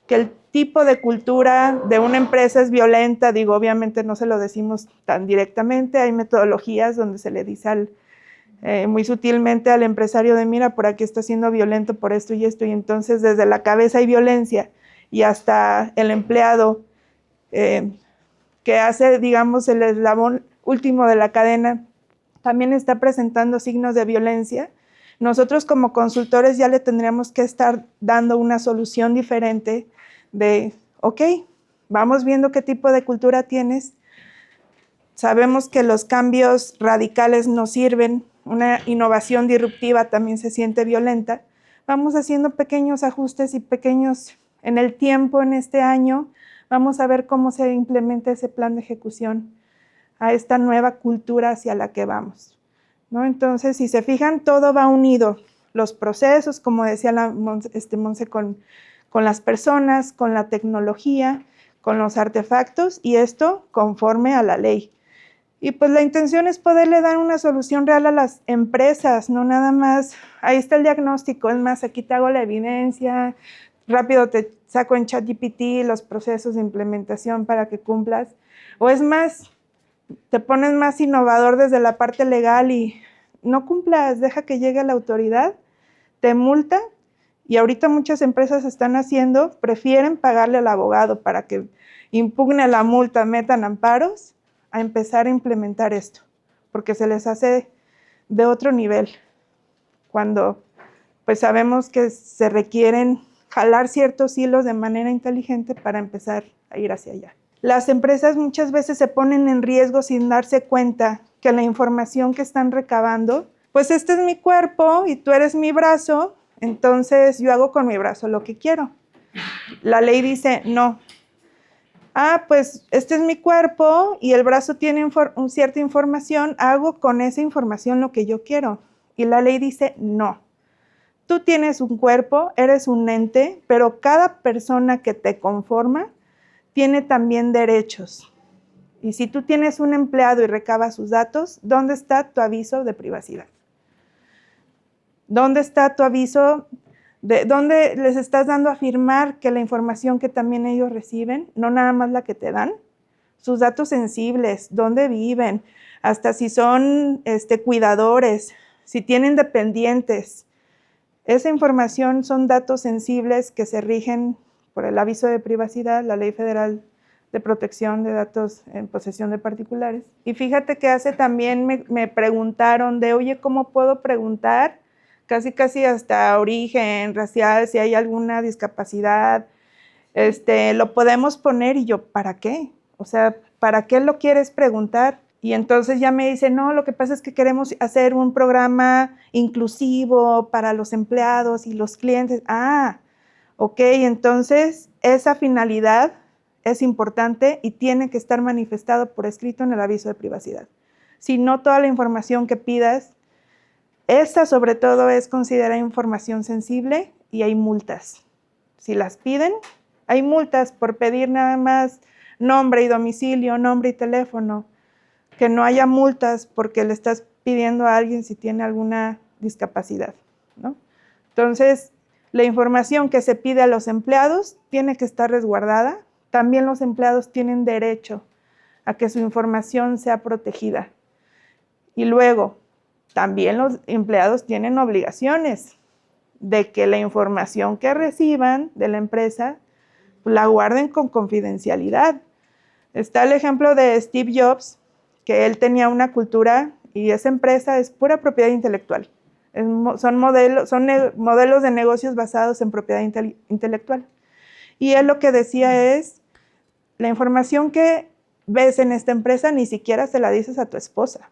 que el tipo de cultura de una empresa es violenta, digo, obviamente no se lo decimos tan directamente, hay metodologías donde se le dice muy sutilmente al empresario de, mira, por aquí está siendo violento por esto, y entonces desde la cabeza hay violencia y hasta el empleado que hace, digamos, el eslabón último de la cadena, también está presentando signos de violencia. Nosotros como consultores ya le tendríamos que estar dando una solución diferente de, ok, vamos viendo qué tipo de cultura tienes, sabemos que los cambios radicales no sirven, una innovación disruptiva también se siente violenta, vamos haciendo pequeños ajustes y pequeños en el tiempo, en este año, vamos a ver cómo se implementa ese plan de ejecución a esta nueva cultura hacia la que vamos, ¿no? Entonces, si se fijan, todo va unido. Los procesos, como decía Monse, con las personas, con la tecnología, con los artefactos, y esto conforme a la ley. Y pues la intención es poderle dar una solución real a las empresas, no nada más, ahí está el diagnóstico, es más, aquí te hago la evidencia, rápido te saco en ChatGPT los procesos de implementación para que cumplas, o es más, te pones más innovador desde la parte legal y no cumplas, deja que llegue la autoridad, te multa, y ahorita muchas empresas están haciendo, prefieren pagarle al abogado para que impugne la multa, metan amparos, a empezar a implementar esto, porque se les hace de otro nivel, cuando pues sabemos que se requieren jalar ciertos hilos de manera inteligente para empezar a ir hacia allá. Las empresas muchas veces se ponen en riesgo sin darse cuenta que la información que están recabando, pues este es mi cuerpo y tú eres mi brazo, entonces yo hago con mi brazo lo que quiero. La ley dice no. Pues este es mi cuerpo y el brazo tiene cierta información, hago con esa información lo que yo quiero. Y la ley dice no. Tú tienes un cuerpo, eres un ente, pero cada persona que te conforma tiene también derechos. Y si tú tienes un empleado y recabas sus datos, ¿dónde está tu aviso de privacidad? ¿Dónde está tu aviso? ¿Dónde les estás dando a firmar que la información que también ellos reciben, no nada más la que te dan? Sus datos sensibles, dónde viven, hasta si son cuidadores, si tienen dependientes. Esa información son datos sensibles que se rigen por el aviso de privacidad, la Ley Federal de Protección de Datos en Posesión de Particulares. Y fíjate que también me preguntaron de, oye, ¿cómo puedo preguntar? Casi hasta origen racial, si hay alguna discapacidad, lo podemos poner, y yo, ¿para qué? O sea, ¿para qué lo quieres preguntar? Y entonces ya me dice, no, lo que pasa es que queremos hacer un programa inclusivo para los empleados y los clientes. Ok, entonces esa finalidad es importante y tiene que estar manifestado por escrito en el aviso de privacidad. Si no, toda la información que pidas, esta sobre todo es considerada información sensible y hay multas. Si las piden, hay multas por pedir nada más nombre y domicilio, nombre y teléfono. Que no haya multas porque le estás pidiendo a alguien si tiene alguna discapacidad, ¿no? Entonces, la información que se pide a los empleados tiene que estar resguardada. También los empleados tienen derecho a que su información sea protegida. Y luego, también los empleados tienen obligaciones de que la información que reciban de la empresa la guarden con confidencialidad. Está el ejemplo de Steve Jobs, que él tenía una cultura y esa empresa es pura propiedad intelectual. Son modelos de negocios basados en propiedad intelectual. Y él lo que decía es, la información que ves en esta empresa ni siquiera se la dices a tu esposa,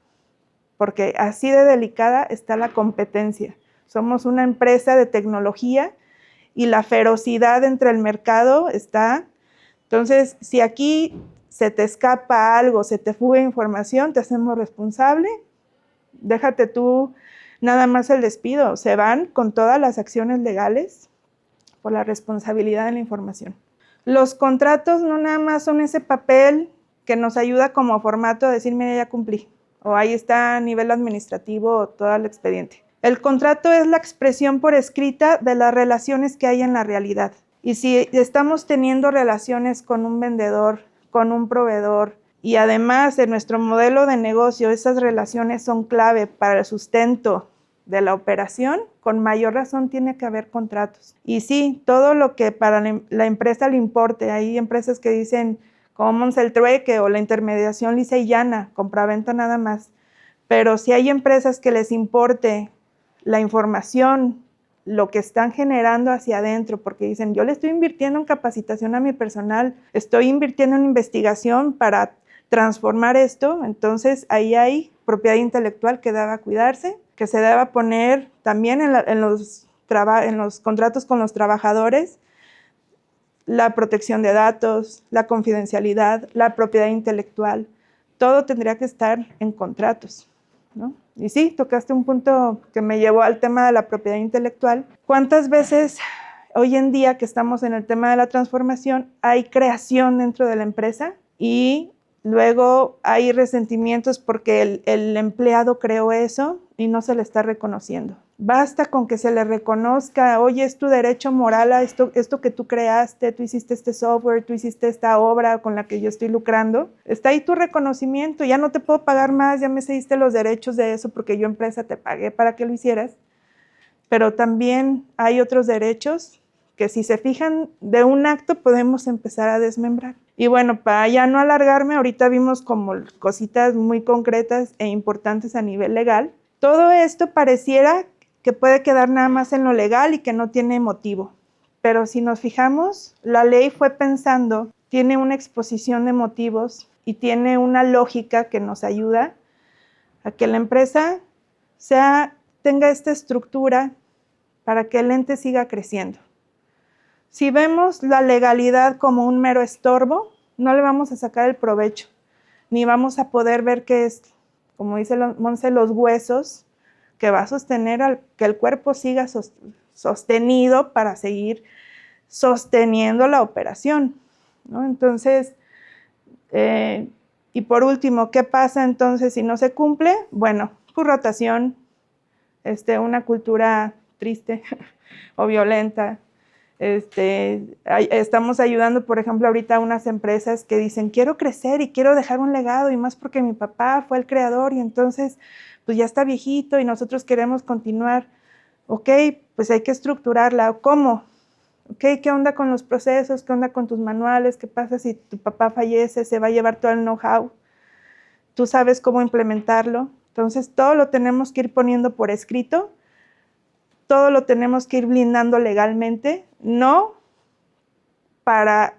porque así de delicada está la competencia. Somos una empresa de tecnología y la ferocidad entre el mercado está. Entonces, si aquí se te escapa algo, se te fuga información, te hacemos responsable. Déjate tú nada más el despido. Se van con todas las acciones legales por la responsabilidad de la información. Los contratos no nada más son ese papel que nos ayuda como formato a decir, mira, ya cumplí. O ahí está a nivel administrativo todo el expediente. El contrato es la expresión por escrita de las relaciones que hay en la realidad. Y si estamos teniendo relaciones con un vendedor, con un proveedor, y además en nuestro modelo de negocio esas relaciones son clave para el sustento de la operación, con mayor razón tiene que haber contratos. Y sí, todo lo que para la empresa le importe, hay empresas que dicen como el trueque o la intermediación lisa y llana, compraventa nada más, pero si hay empresas que les importe la información, lo que están generando hacia adentro, porque dicen, yo le estoy invirtiendo en capacitación a mi personal, estoy invirtiendo en investigación para transformar esto, entonces ahí hay propiedad intelectual que deba cuidarse, que se deba poner también en los contratos con los trabajadores, la protección de datos, la confidencialidad, la propiedad intelectual, todo tendría que estar en contratos, ¿no? Y sí, tocaste un punto que me llevó al tema de la propiedad intelectual. ¿Cuántas veces hoy en día que estamos en el tema de la transformación hay creación dentro de la empresa y luego hay resentimientos porque el empleado creó eso y no se le está reconociendo? Basta con que se le reconozca, oye, es tu derecho moral a esto que tú creaste, tú hiciste este software, tú hiciste esta obra con la que yo estoy lucrando. Está ahí tu reconocimiento, ya no te puedo pagar más, ya me cediste los derechos de eso porque yo empresa te pagué para que lo hicieras. Pero también hay otros derechos que si se fijan de un acto podemos empezar a desmembrar. Y bueno, para ya no alargarme, ahorita vimos como cositas muy concretas e importantes a nivel legal. Todo esto pareciera que puede quedar nada más en lo legal y que no tiene motivo. Pero si nos fijamos, la ley fue pensando, tiene una exposición de motivos y tiene una lógica que nos ayuda a que la empresa tenga esta estructura para que el ente siga creciendo. Si vemos la legalidad como un mero estorbo, no le vamos a sacar el provecho, ni vamos a poder ver qué es, como dice Monse, los huesos que va a sostener que el cuerpo siga sostenido para seguir sosteniendo la operación, ¿no? Entonces, y por último, ¿qué pasa entonces si no se cumple? Bueno, pues rotación, una cultura triste o violenta. Estamos ayudando, por ejemplo, ahorita a unas empresas que dicen, quiero crecer y quiero dejar un legado, y más porque mi papá fue el creador y entonces pues ya está viejito y nosotros queremos continuar. Ok, pues hay que estructurarla. ¿Cómo? Ok, ¿qué onda con los procesos? ¿Qué onda con tus manuales? ¿Qué pasa si tu papá fallece? ¿Se va a llevar todo el know-how? ¿Tú sabes cómo implementarlo? Entonces todo lo tenemos que ir poniendo por escrito, todo lo tenemos que ir blindando legalmente, no para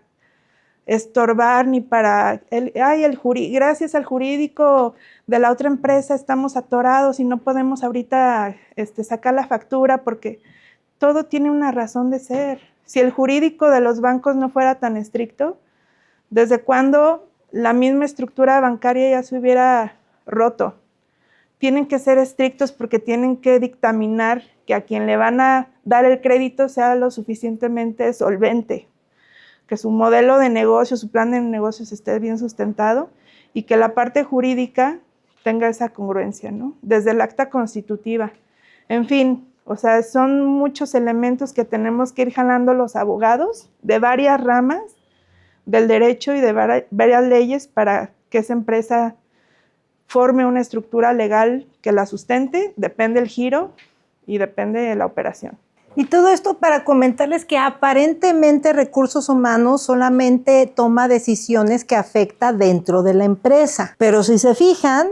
estorbar ni para, gracias al jurídico de la otra empresa estamos atorados y no podemos ahorita sacar la factura porque todo tiene una razón de ser. Si el jurídico de los bancos no fuera tan estricto, ¿desde cuándo la misma estructura bancaria ya se hubiera roto? Tienen que ser estrictos porque tienen que dictaminar que a quien le van a dar el crédito sea lo suficientemente solvente, que su modelo de negocio, su plan de negocios esté bien sustentado y que la parte jurídica tenga esa congruencia, ¿no? Desde el acta constitutiva. En fin, o sea, son muchos elementos que tenemos que ir jalando los abogados de varias ramas del derecho y de varias leyes para que esa empresa forme una estructura legal que la sustente, depende el giro y depende de la operación. Y todo esto para comentarles que aparentemente recursos humanos solamente toma decisiones que afectan dentro de la empresa. Pero si se fijan,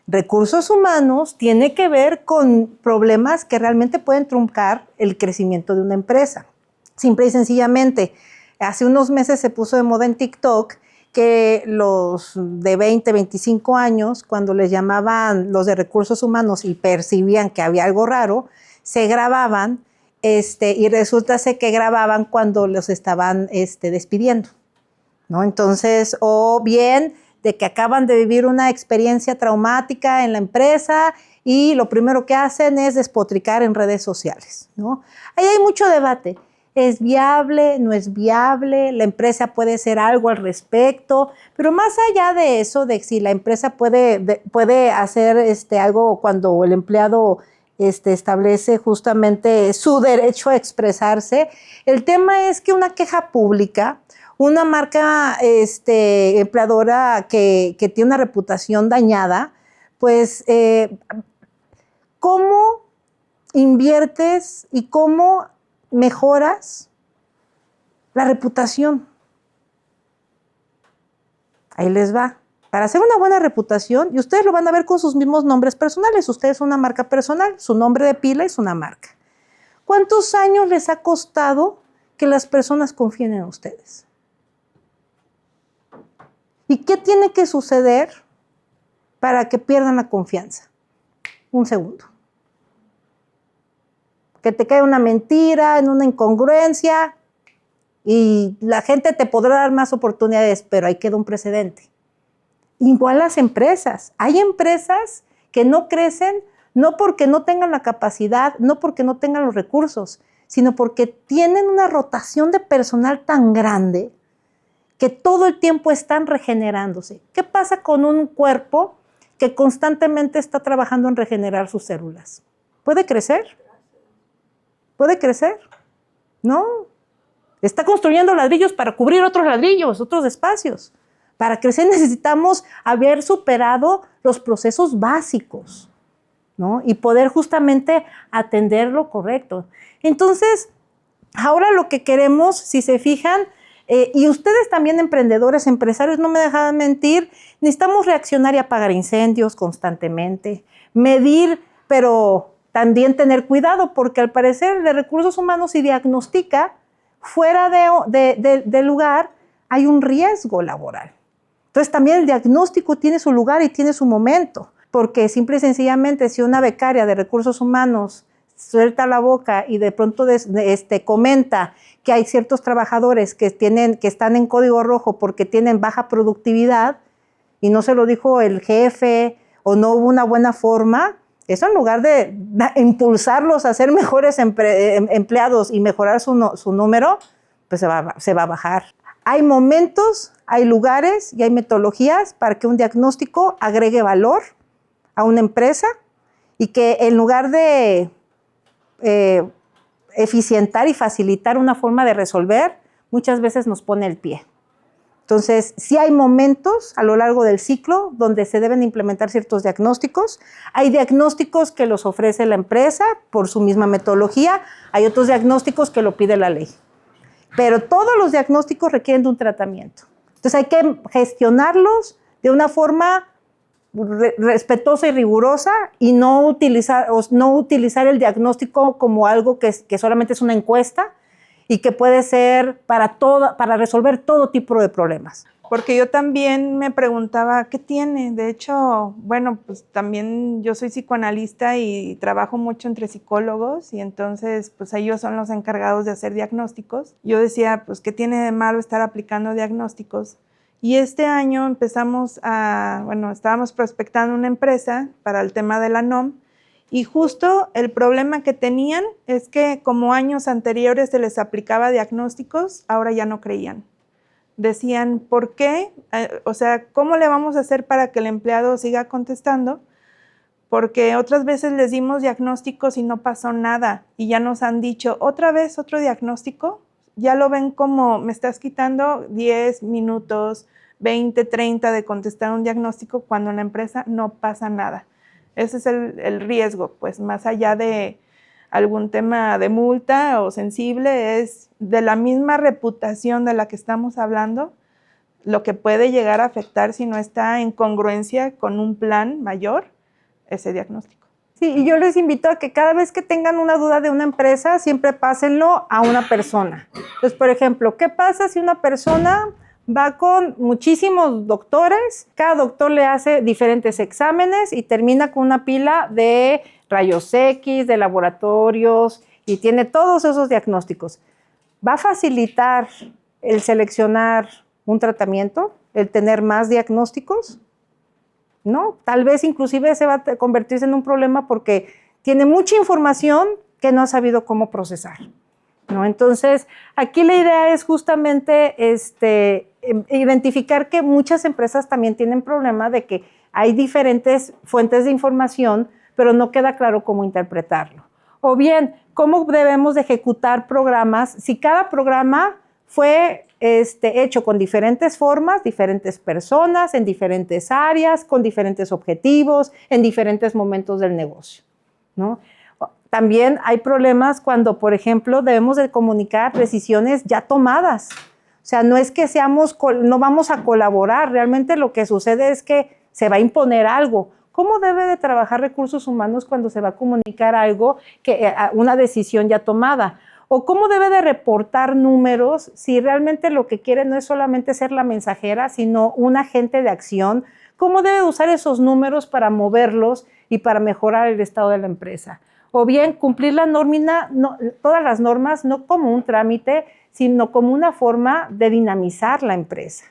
recursos humanos tiene que ver con problemas que realmente pueden truncar el crecimiento de una empresa. Simple y sencillamente, hace unos meses se puso de moda en TikTok que los de 20, 25 años, cuando les llamaban los de recursos humanos y percibían que había algo raro, se grababan y resulta ser que grababan cuando los estaban despidiendo, ¿no? Entonces, o bien de que acaban de vivir una experiencia traumática en la empresa y lo primero que hacen es despotricar en redes sociales, ¿no? Ahí hay mucho debate. ¿Es viable? ¿No es viable? ¿La empresa puede hacer algo al respecto? Pero más allá de eso, de si la empresa puede hacer algo cuando el empleado establece justamente su derecho a expresarse, el tema es que una queja pública, una marca empleadora que tiene una reputación dañada, pues, ¿cómo inviertes y cómo mejoras la reputación? Ahí les va. Para hacer una buena reputación, y ustedes lo van a ver con sus mismos nombres personales, ustedes son una marca personal, su nombre de pila es una marca. ¿Cuántos años les ha costado que las personas confíen en ustedes? ¿Y qué tiene que suceder para que pierdan la confianza? Un segundo. Que te cae una mentira, en una incongruencia, y la gente te podrá dar más oportunidades, pero ahí queda un precedente. Igual las empresas. Hay empresas que no crecen no porque no tengan la capacidad, no porque no tengan los recursos, sino porque tienen una rotación de personal tan grande que todo el tiempo están regenerándose. ¿Qué pasa con un cuerpo que constantemente está trabajando en regenerar sus células? ¿Puede crecer? puede crecer, ¿no? Está construyendo ladrillos para cubrir otros ladrillos, otros espacios. Para crecer necesitamos haber superado los procesos básicos, ¿no? Y poder justamente atender lo correcto. Entonces, ahora lo que queremos, si se fijan, y ustedes también emprendedores, empresarios, no me dejan mentir, necesitamos reaccionar y apagar incendios constantemente, medir, pero también tener cuidado, porque al parecer de recursos humanos si diagnostica, fuera de lugar hay un riesgo laboral. Entonces también el diagnóstico tiene su lugar y tiene su momento, porque simple y sencillamente si una becaria de recursos humanos suelta la boca y de pronto comenta que hay ciertos trabajadores que están en código rojo porque tienen baja productividad y no se lo dijo el jefe o no hubo una buena forma, eso en lugar de impulsarlos a ser mejores empleados y mejorar su número, pues se va a bajar. Hay momentos, hay lugares y hay metodologías para que un diagnóstico agregue valor a una empresa y que en lugar de eficientar y facilitar una forma de resolver, muchas veces nos pone el pie. Entonces, sí hay momentos a lo largo del ciclo donde se deben implementar ciertos diagnósticos. Hay diagnósticos que los ofrece la empresa por su misma metodología. Hay otros diagnósticos que lo pide la ley. Pero todos los diagnósticos requieren de un tratamiento. Entonces, hay que gestionarlos de una forma respetuosa y rigurosa y no utilizar el diagnóstico como algo que solamente es una encuesta y que puede ser para resolver todo tipo de problemas. Porque yo también me preguntaba, ¿qué tiene? De hecho, bueno, pues también yo soy psicoanalista y trabajo mucho entre psicólogos y entonces, pues ellos son los encargados de hacer diagnósticos. Yo decía, pues, ¿qué tiene de malo estar aplicando diagnósticos? Y este año estábamos prospectando una empresa para el tema de la NOM y justo el problema que tenían es que como años anteriores se les aplicaba diagnósticos, ahora ya no creían. Decían, ¿por qué? ¿Cómo le vamos a hacer para que el empleado siga contestando? Porque otras veces les dimos diagnósticos y no pasó nada y ya nos han dicho, ¿otra vez otro diagnóstico? Ya lo ven como me estás quitando 10 minutos, 20, 30 de contestar un diagnóstico cuando en la empresa no pasa nada. Ese es el riesgo, pues más allá de algún tema de multa o sensible, es de la misma reputación de la que estamos hablando, lo que puede llegar a afectar si no está en congruencia con un plan mayor, ese diagnóstico. Sí, y yo les invito a que cada vez que tengan una duda de una empresa, siempre pásenlo a una persona. Entonces, por ejemplo, ¿qué pasa si una persona va con muchísimos doctores? Cada doctor le hace diferentes exámenes y termina con una pila de rayos X, de laboratorios y tiene todos esos diagnósticos. ¿Va a facilitar el seleccionar un tratamiento, el tener más diagnósticos? ¿No? Tal vez inclusive se va a convertirse en un problema porque tiene mucha información que no ha sabido cómo procesar, ¿no? Entonces, aquí la idea es justamente identificar que muchas empresas también tienen problema de que hay diferentes fuentes de información, pero no queda claro cómo interpretarlo. O bien, cómo debemos de ejecutar programas si cada programa fue hecho con diferentes formas, diferentes personas, en diferentes áreas, con diferentes objetivos, en diferentes momentos del negocio, ¿no? También hay problemas cuando, por ejemplo, debemos de comunicar decisiones ya tomadas. O sea, no es que no vamos a colaborar, realmente lo que sucede es que se va a imponer algo. ¿Cómo debe de trabajar recursos humanos cuando se va a comunicar algo, una decisión ya tomada? ¿O cómo debe de reportar números si realmente lo que quiere no es solamente ser la mensajera, sino un agente de acción? ¿Cómo debe usar esos números para moverlos y para mejorar el estado de la empresa? O bien cumplir todas las normas no como un trámite, sino como una forma de dinamizar la empresa.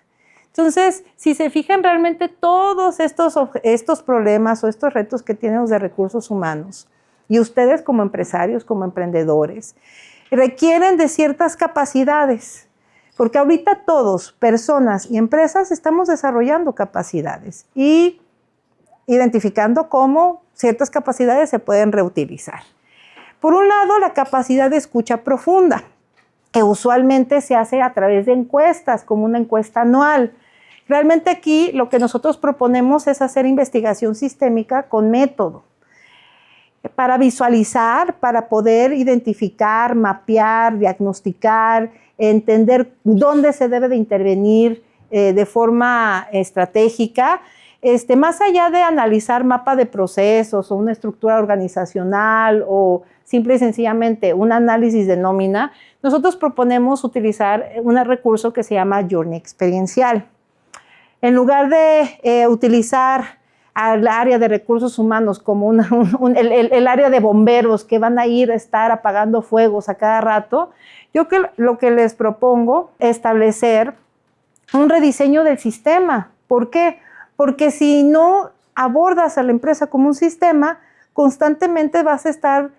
Entonces, si se fijan realmente todos estos problemas o estos retos que tienen los de recursos humanos, y ustedes como empresarios, como emprendedores, requieren de ciertas capacidades, porque ahorita todos, personas y empresas, estamos desarrollando capacidades y identificando cómo ciertas capacidades se pueden reutilizar. Por un lado, la capacidad de escucha profunda, que usualmente se hace a través de encuestas, como una encuesta anual. Realmente aquí lo que nosotros proponemos es hacer investigación sistémica con método, para visualizar, para poder identificar, mapear, diagnosticar, entender dónde se debe de intervenir de forma estratégica, más allá de analizar mapa de procesos o una estructura organizacional o simple y sencillamente un análisis de nómina, nosotros proponemos utilizar un recurso que se llama Journey Experiencial. En lugar de utilizar al área de recursos humanos como el área de bomberos que van a ir a estar apagando fuegos a cada rato, lo que les propongo es establecer un rediseño del sistema. ¿Por qué? Porque si no abordas a la empresa como un sistema, constantemente vas a estar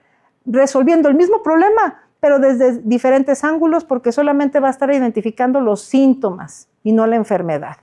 resolviendo el mismo problema, pero desde diferentes ángulos, porque solamente va a estar identificando los síntomas y no la enfermedad.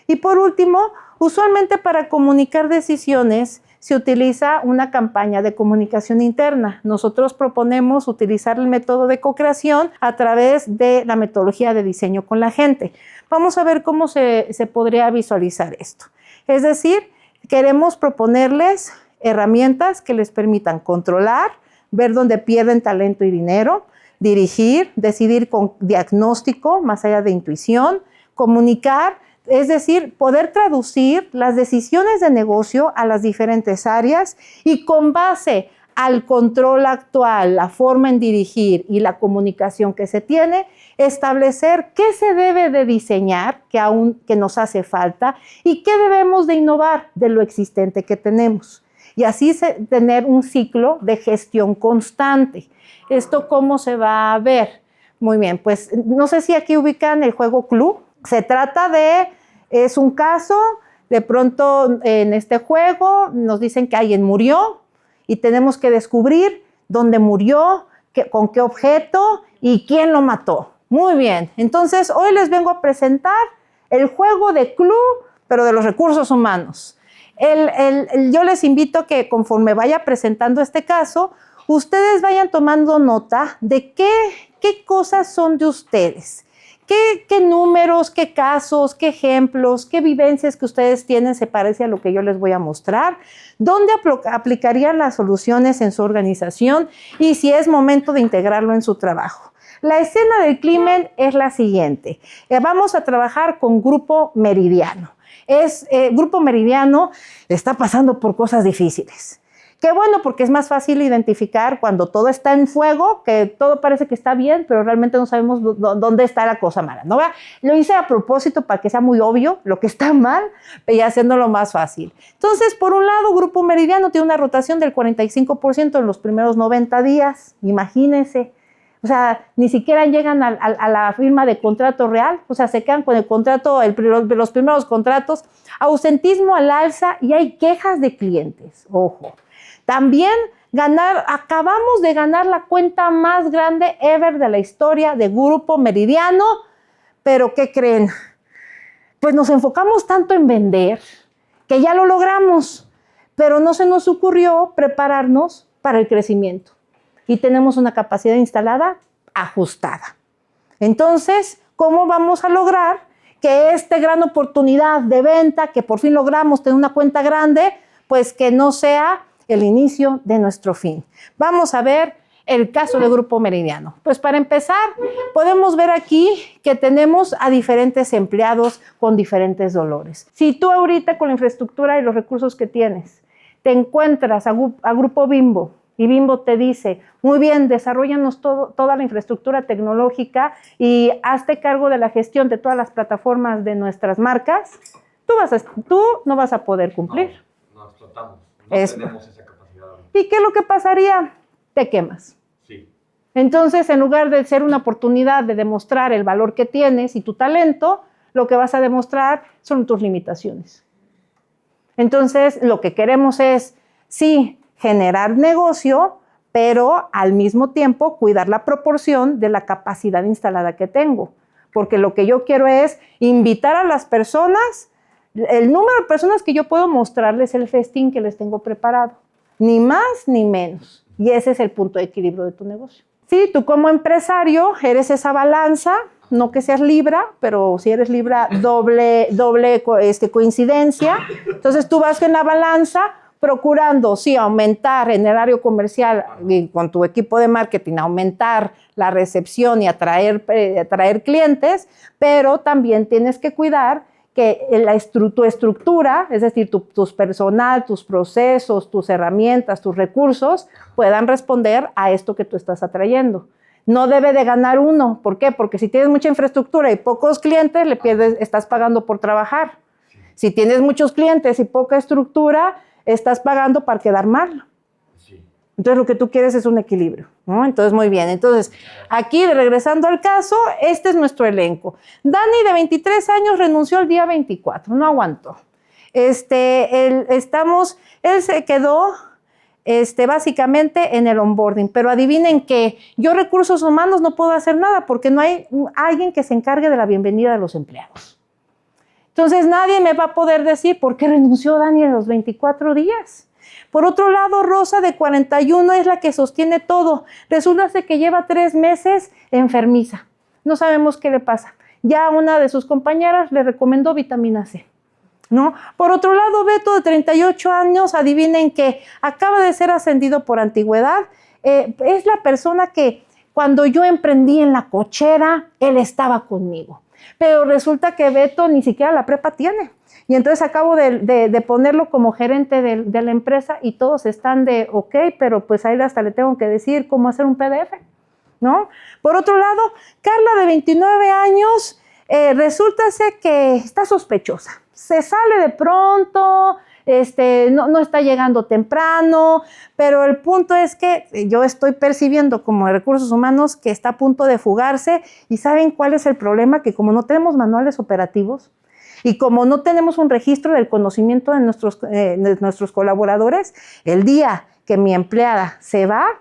Y por último, usualmente para comunicar decisiones se utiliza una campaña de comunicación interna. Nosotros proponemos utilizar el método de co-creación a través de la metodología de diseño con la gente. Vamos a ver cómo se podría visualizar esto. Es decir, queremos proponerles herramientas que les permitan controlar, ver dónde pierden talento y dinero, dirigir, decidir con diagnóstico, más allá de intuición, comunicar, es decir, poder traducir las decisiones de negocio a las diferentes áreas y con base al control actual, la forma en dirigir y la comunicación que se tiene, establecer qué se debe de diseñar, que nos hace falta, y qué debemos de innovar de lo existente que tenemos. Y así tener un ciclo de gestión constante. ¿Esto cómo se va a ver? Muy bien, pues no sé si aquí ubican el juego Clue. Se trata es un caso, de pronto en este juego nos dicen que alguien murió y tenemos que descubrir dónde murió, con qué objeto y quién lo mató. Muy bien, entonces hoy les vengo a presentar el juego de Clue, pero de los recursos humanos. Yo les invito a que conforme vaya presentando este caso, ustedes vayan tomando nota de qué cosas son de ustedes. ¿Qué números, qué casos, qué ejemplos, qué vivencias que ustedes tienen se parece a lo que yo les voy a mostrar? ¿Dónde aplicarían las soluciones en su organización? Y si es momento de integrarlo en su trabajo. La escena del crimen es la siguiente. Vamos a trabajar con Grupo Meridiano. Grupo Meridiano está pasando por cosas difíciles. Qué bueno, porque es más fácil identificar cuando todo está en fuego, que todo parece que está bien, pero realmente no sabemos dónde está la cosa mala, ¿no? Lo hice a propósito para que sea muy obvio lo que está mal, y haciéndolo más fácil. Entonces, por un lado, Grupo Meridiano tiene una rotación del 45% en los primeros 90 días, imagínense. O sea, ni siquiera llegan a la firma de contrato real, o sea, se quedan con el contrato, los primeros contratos, ausentismo al alza y hay quejas de clientes, ojo. También acabamos de ganar la cuenta más grande ever de la historia de Grupo Meridiano, pero ¿qué creen? Pues nos enfocamos tanto en vender que ya lo logramos, pero no se nos ocurrió prepararnos para el crecimiento y tenemos una capacidad instalada ajustada. Entonces, ¿cómo vamos a lograr que esta gran oportunidad de venta, que por fin logramos tener una cuenta grande, pues que no sea el inicio de nuestro fin? Vamos a ver el caso de Grupo Meridiano. Pues para empezar, podemos ver aquí que tenemos a diferentes empleados con diferentes dolores. Si tú ahorita con la infraestructura y los recursos que tienes, te encuentras a Grupo Bimbo y Bimbo te dice, muy bien, desarróllanos toda la infraestructura tecnológica y hazte cargo de la gestión de todas las plataformas de nuestras marcas, tú no vas a poder cumplir. No explotamos. Tenemos esa capacidad. ¿Y qué es lo que pasaría? Te quemas. Sí. Entonces, en lugar de ser una oportunidad de demostrar el valor que tienes y tu talento, lo que vas a demostrar son tus limitaciones. Entonces, lo que queremos es, sí, generar negocio, pero al mismo tiempo cuidar la proporción de la capacidad instalada que tengo. Porque lo que yo quiero es invitar a las personas. El número de personas que yo puedo mostrarles el festín que les tengo preparado. Ni más ni menos. Y ese es el punto de equilibrio de tu negocio. Sí, tú como empresario eres esa balanza, no que seas Libra, pero si eres Libra, doble coincidencia. Entonces tú vas en la balanza procurando, sí, aumentar en el área comercial y con tu equipo de marketing, aumentar la recepción y atraer clientes, pero también tienes que cuidar que tu estructura, es decir, tus personal, tus procesos, tus herramientas, tus recursos, puedan responder a esto que tú estás atrayendo. No debe de ganar uno. ¿Por qué? Porque si tienes mucha infraestructura y pocos clientes, estás pagando por trabajar. Si tienes muchos clientes y poca estructura, estás pagando para quedar mal. Entonces, lo que tú quieres es un equilibrio, ¿no? Entonces, muy bien. Entonces, aquí, regresando al caso, este es nuestro elenco. Dani, de 23 años, renunció el día 24, no aguantó. Él se quedó básicamente en el onboarding, pero adivinen que yo, recursos humanos, no puedo hacer nada porque no hay alguien que se encargue de la bienvenida de los empleados. Entonces, nadie me va a poder decir por qué renunció Dani en los 24 días. Por otro lado, Rosa, de 41, es la que sostiene todo. Resulta que lleva 3 meses enfermiza. No sabemos qué le pasa. Ya una de sus compañeras le recomendó vitamina C, ¿no? Por otro lado, Beto, de 38 años, adivinen que acaba de ser ascendido por antigüedad. Es la persona que cuando yo emprendí en la cochera, él estaba conmigo. Pero resulta que Beto ni siquiera la prepa tiene. Y entonces acabo de ponerlo como gerente de la empresa y todos están de ok, pero pues a él hasta le tengo que decir cómo hacer un PDF, ¿no? Por otro lado, Carla, de 29 años, resulta que está sospechosa. Se sale de pronto, no está llegando temprano, pero el punto es que yo estoy percibiendo como de recursos humanos que está a punto de fugarse. ¿Y saben cuál es el problema? Que como no tenemos manuales operativos y como no tenemos un registro del conocimiento de nuestros colaboradores, el día que mi empleada se va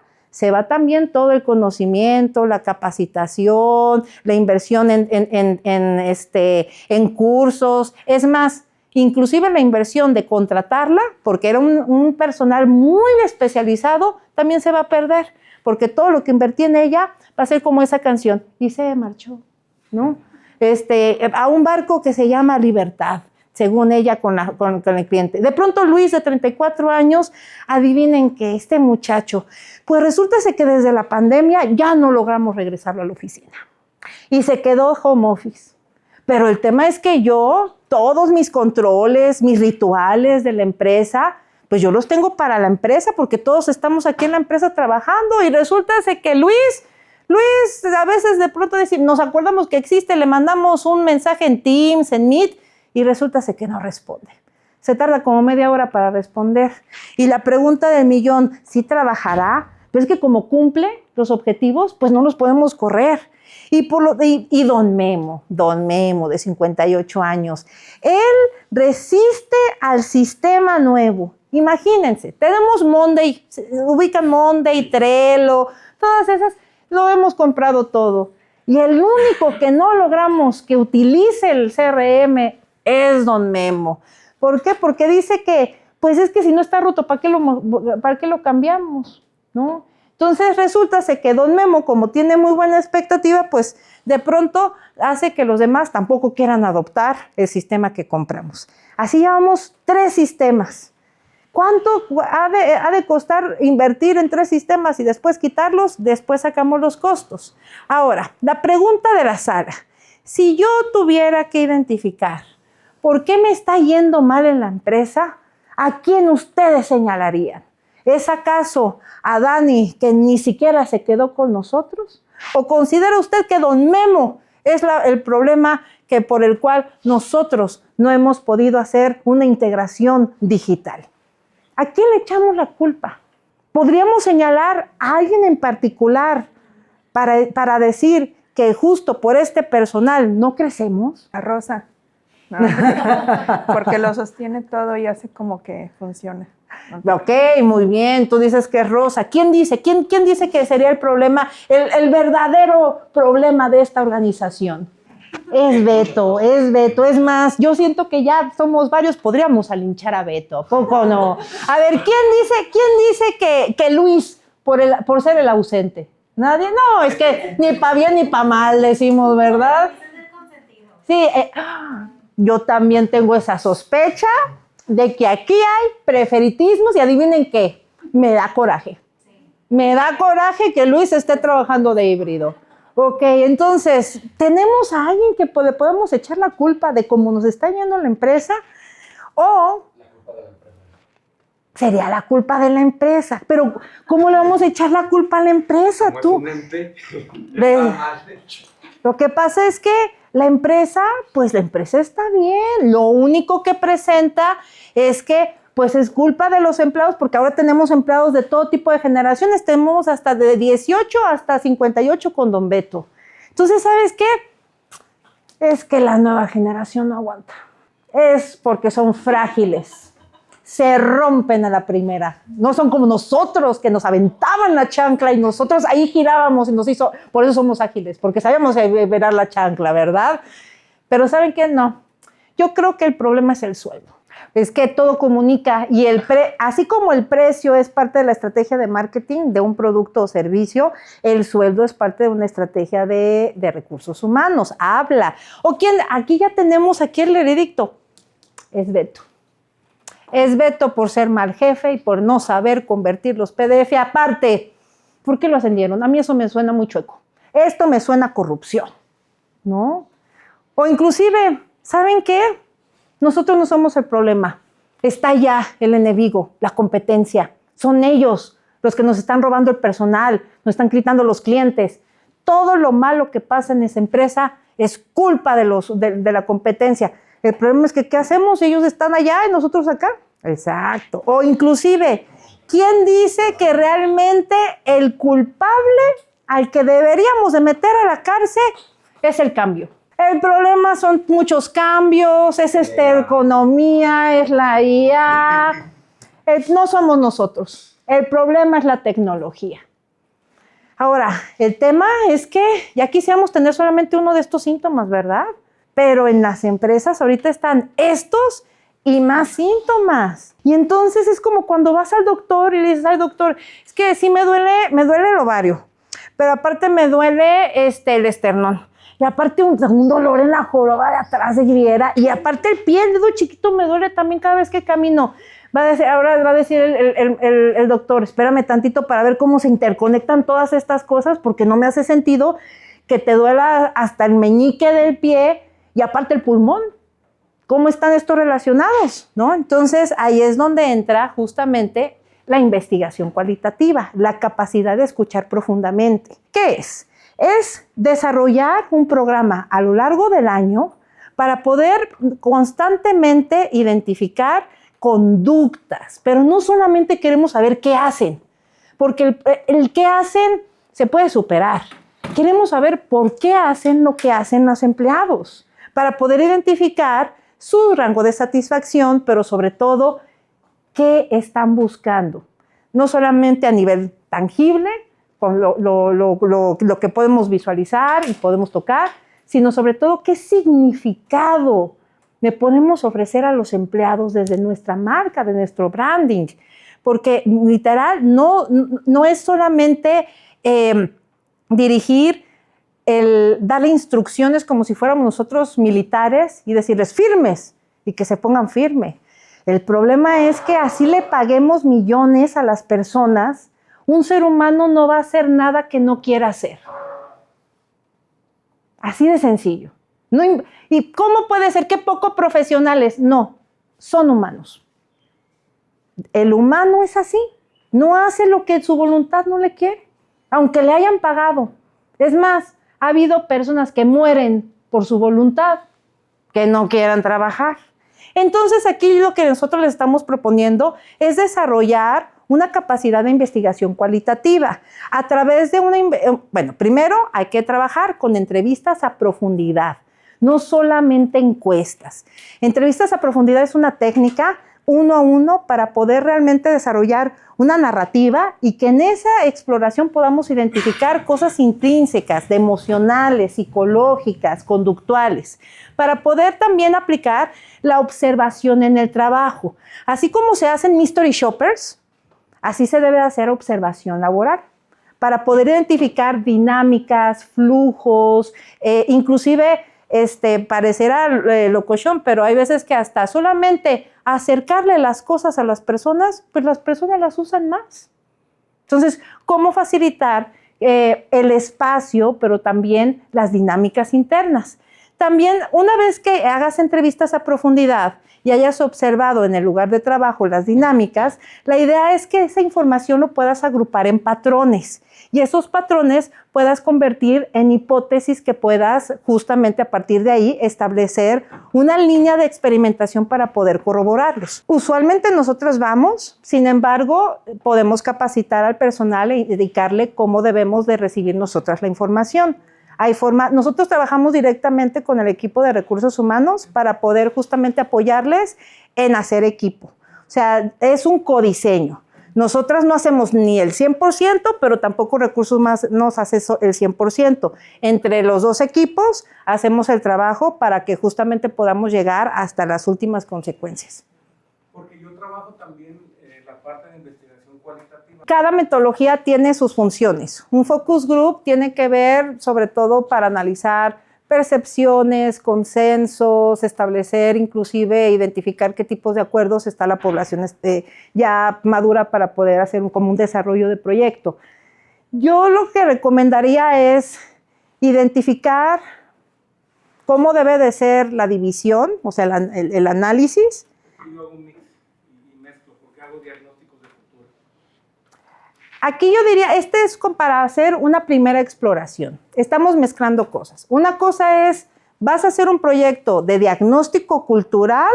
también todo el conocimiento, la capacitación, la inversión en cursos. Es más, inclusive la inversión de contratarla, porque era un personal muy especializado, también se va a perder, porque todo lo que invertí en ella va a ser como esa canción, y se marchó, ¿no? A un barco que se llama Libertad, según ella con el cliente. De pronto Luis, de 34 años, adivinen que este muchacho, pues resulta que desde la pandemia ya no logramos regresarlo a la oficina y se quedó home office. Pero el tema es que todos mis controles, mis rituales de la empresa, pues yo los tengo para la empresa porque todos estamos aquí en la empresa trabajando y resulta que Luis, a veces de pronto nos acordamos que existe, le mandamos un mensaje en Teams, en Meet, y resulta que no responde. Se tarda como media hora para responder. Y la pregunta del millón, ¿sí trabajará? Pero es que como cumple los objetivos, pues no los podemos correr. Y don Memo, de 58 años, él resiste al sistema nuevo. Imagínense, tenemos Monday, ubican Monday, Trello, todas esas, lo hemos comprado todo. Y el único que no logramos que utilice el CRM es don Memo. ¿Por qué? Porque dice que, pues es que si no está roto, ¿para qué lo cambiamos? ¿No? Entonces resulta que don Memo, como tiene muy buena expectativa, pues de pronto hace que los demás tampoco quieran adoptar el sistema que compramos. Así llevamos 3 sistemas. ¿Cuánto ha de costar invertir en 3 sistemas y después quitarlos? Después sacamos los costos. Ahora, la pregunta de la Sara. Si yo tuviera que identificar por qué me está yendo mal en la empresa, ¿a quién ustedes señalarían? ¿Es acaso a Dani, que ni siquiera se quedó con nosotros? ¿O considera usted que don Memo es el problema por el cual nosotros no hemos podido hacer una integración digital? ¿A quién le echamos la culpa? ¿Podríamos señalar a alguien en particular para decir que justo por este personal no crecemos? A Rosa. No, porque lo sostiene todo y hace como que funciona. Ok, muy bien, tú dices que es Rosa. ¿Quién dice? ¿Quién dice que sería el problema, el verdadero problema de esta organización? Es Beto. Es más, yo siento que ya somos varios, podríamos alinchar a Beto, ¿poco no? A ver, ¿quién dice que Luis por ser el ausente. Nadie, no, es que ni para bien ni para mal decimos, ¿verdad? Sí, yo también tengo esa sospecha de que aquí hay preferitismos y adivinen qué, me da coraje. Me da coraje que Luis esté trabajando de híbrido. Ok, entonces, ¿tenemos a alguien que le podemos echar la culpa de cómo nos está yendo la empresa? O sería la culpa de la empresa. Pero, ¿cómo le vamos a echar la culpa a la empresa? Tú. Lo que pasa es que la empresa, pues la empresa está bien. Lo único que presenta es que, pues es culpa de los empleados, porque ahora tenemos empleados de todo tipo de generaciones. Tenemos hasta de 18 hasta 58 con Don Beto. Entonces, ¿sabes qué? Es que la nueva generación no aguanta. Es porque son frágiles. Se rompen a la primera. No son como nosotros, que nos aventaban la chancla y nosotros ahí girábamos y nos hizo... Por eso somos ágiles, porque sabíamos verar la chancla, ¿verdad? Pero ¿saben qué? No. Yo creo que el problema es el sueldo. Es que todo comunica y así como el precio es parte de la estrategia de marketing de un producto o servicio, el sueldo es parte de una estrategia de recursos humanos. Habla. O quién, aquí ya tenemos aquí el veredicto. Es Beto. Es Beto por ser mal jefe y por no saber convertir los PDF. Aparte, ¿por qué lo ascendieron? A mí eso me suena muy chueco. Esto me suena a corrupción, ¿no? O inclusive, ¿saben qué? Nosotros no somos el problema. Está ya el enemigo, la competencia. Son ellos los que nos están robando el personal, nos están quitando los clientes. Todo lo malo que pasa en esa empresa es culpa de la competencia. El problema es que, ¿qué hacemos? Ellos están allá y nosotros acá. Exacto. O inclusive, ¿quién dice que realmente el culpable al que deberíamos de meter a la cárcel es el cambio? El problema son muchos cambios, es esta economía, es la IA. No somos nosotros. El problema es la tecnología. Ahora, el tema es que ya quisiéramos tener solamente uno de estos síntomas, ¿verdad? Pero en las empresas ahorita están estos y más síntomas. Y entonces es como cuando vas al doctor y le dices, ay doctor, es que sí me duele el ovario, pero aparte me duele el esternón. Y aparte un dolor en la joroba de atrás de griera. Y aparte el pie, el dedo chiquito me duele también cada vez que camino. Ahora va a decir el doctor, espérame tantito para ver cómo se interconectan todas estas cosas, porque no me hace sentido que te duela hasta el meñique del pie y aparte el pulmón. ¿Cómo están estos relacionados? ¿No? Entonces, ahí es donde entra justamente la investigación cualitativa, la capacidad de escuchar profundamente. ¿Qué es? Es desarrollar un programa a lo largo del año para poder constantemente identificar conductas, pero no solamente queremos saber qué hacen, porque el qué hacen se puede superar. Queremos saber por qué hacen lo que hacen los empleados, para poder identificar su rango de satisfacción, pero sobre todo, qué están buscando. No solamente a nivel tangible, con lo que podemos visualizar y podemos tocar, sino sobre todo qué significado le podemos ofrecer a los empleados desde nuestra marca, de nuestro branding. Porque literal no es solamente dirigir, darle instrucciones como si fuéramos nosotros militares y decirles firmes y que se pongan firmes. El problema es que así le paguemos millones a las personas, un ser humano no va a hacer nada que no quiera hacer. Así de sencillo. ¿Y cómo puede ser que poco profesionales? No, son humanos. El humano es así, no hace lo que su voluntad no le quiere, aunque le hayan pagado. Es más, ha habido personas que mueren por su voluntad, que no quieran trabajar. Entonces aquí lo que nosotros les estamos proponiendo es desarrollar una capacidad de investigación cualitativa a través de primero hay que trabajar con entrevistas a profundidad, no solamente encuestas. Entrevistas a profundidad es una técnica 1 a 1 para poder realmente desarrollar una narrativa y que en esa exploración podamos identificar cosas intrínsecas, emocionales, psicológicas, conductuales, para poder también aplicar la observación en el trabajo. Así como se hacen mystery shoppers, Así se debe hacer observación laboral, para poder identificar dinámicas, flujos, inclusive parecerá locochón, pero hay veces que hasta solamente acercarle las cosas a las personas, pues las personas las usan más. Entonces, ¿cómo facilitar el espacio, pero también las dinámicas internas? También, una vez que hagas entrevistas a profundidad y hayas observado en el lugar de trabajo las dinámicas, la idea es que esa información lo puedas agrupar en patrones y esos patrones puedas convertir en hipótesis que puedas justamente a partir de ahí establecer una línea de experimentación para poder corroborarlos. Usualmente nosotros vamos, sin embargo, podemos capacitar al personal e indicarle cómo debemos de recibir nosotras la información. Nosotros trabajamos directamente con el equipo de recursos humanos para poder justamente apoyarles en hacer equipo. O sea, es un codiseño. Nosotras no hacemos ni el 100%, pero tampoco recursos más nos hace el 100%. Entre los dos equipos hacemos el trabajo para que justamente podamos llegar hasta las últimas consecuencias. Porque yo trabajo también la parte de investigación cualitativa. Cada metodología tiene sus funciones. Un focus group tiene que ver sobre todo para analizar percepciones, consensos, establecer inclusive, identificar qué tipos de acuerdos está la población ya madura para poder hacer como un desarrollo de proyecto. Yo lo que recomendaría es identificar cómo debe de ser la división, o sea, el análisis. Yo hago un mix y mezclo porque hago diagnósticos de futuro. Aquí yo diría, es para hacer una primera exploración. Estamos mezclando cosas. Una cosa es, vas a hacer un proyecto de diagnóstico cultural,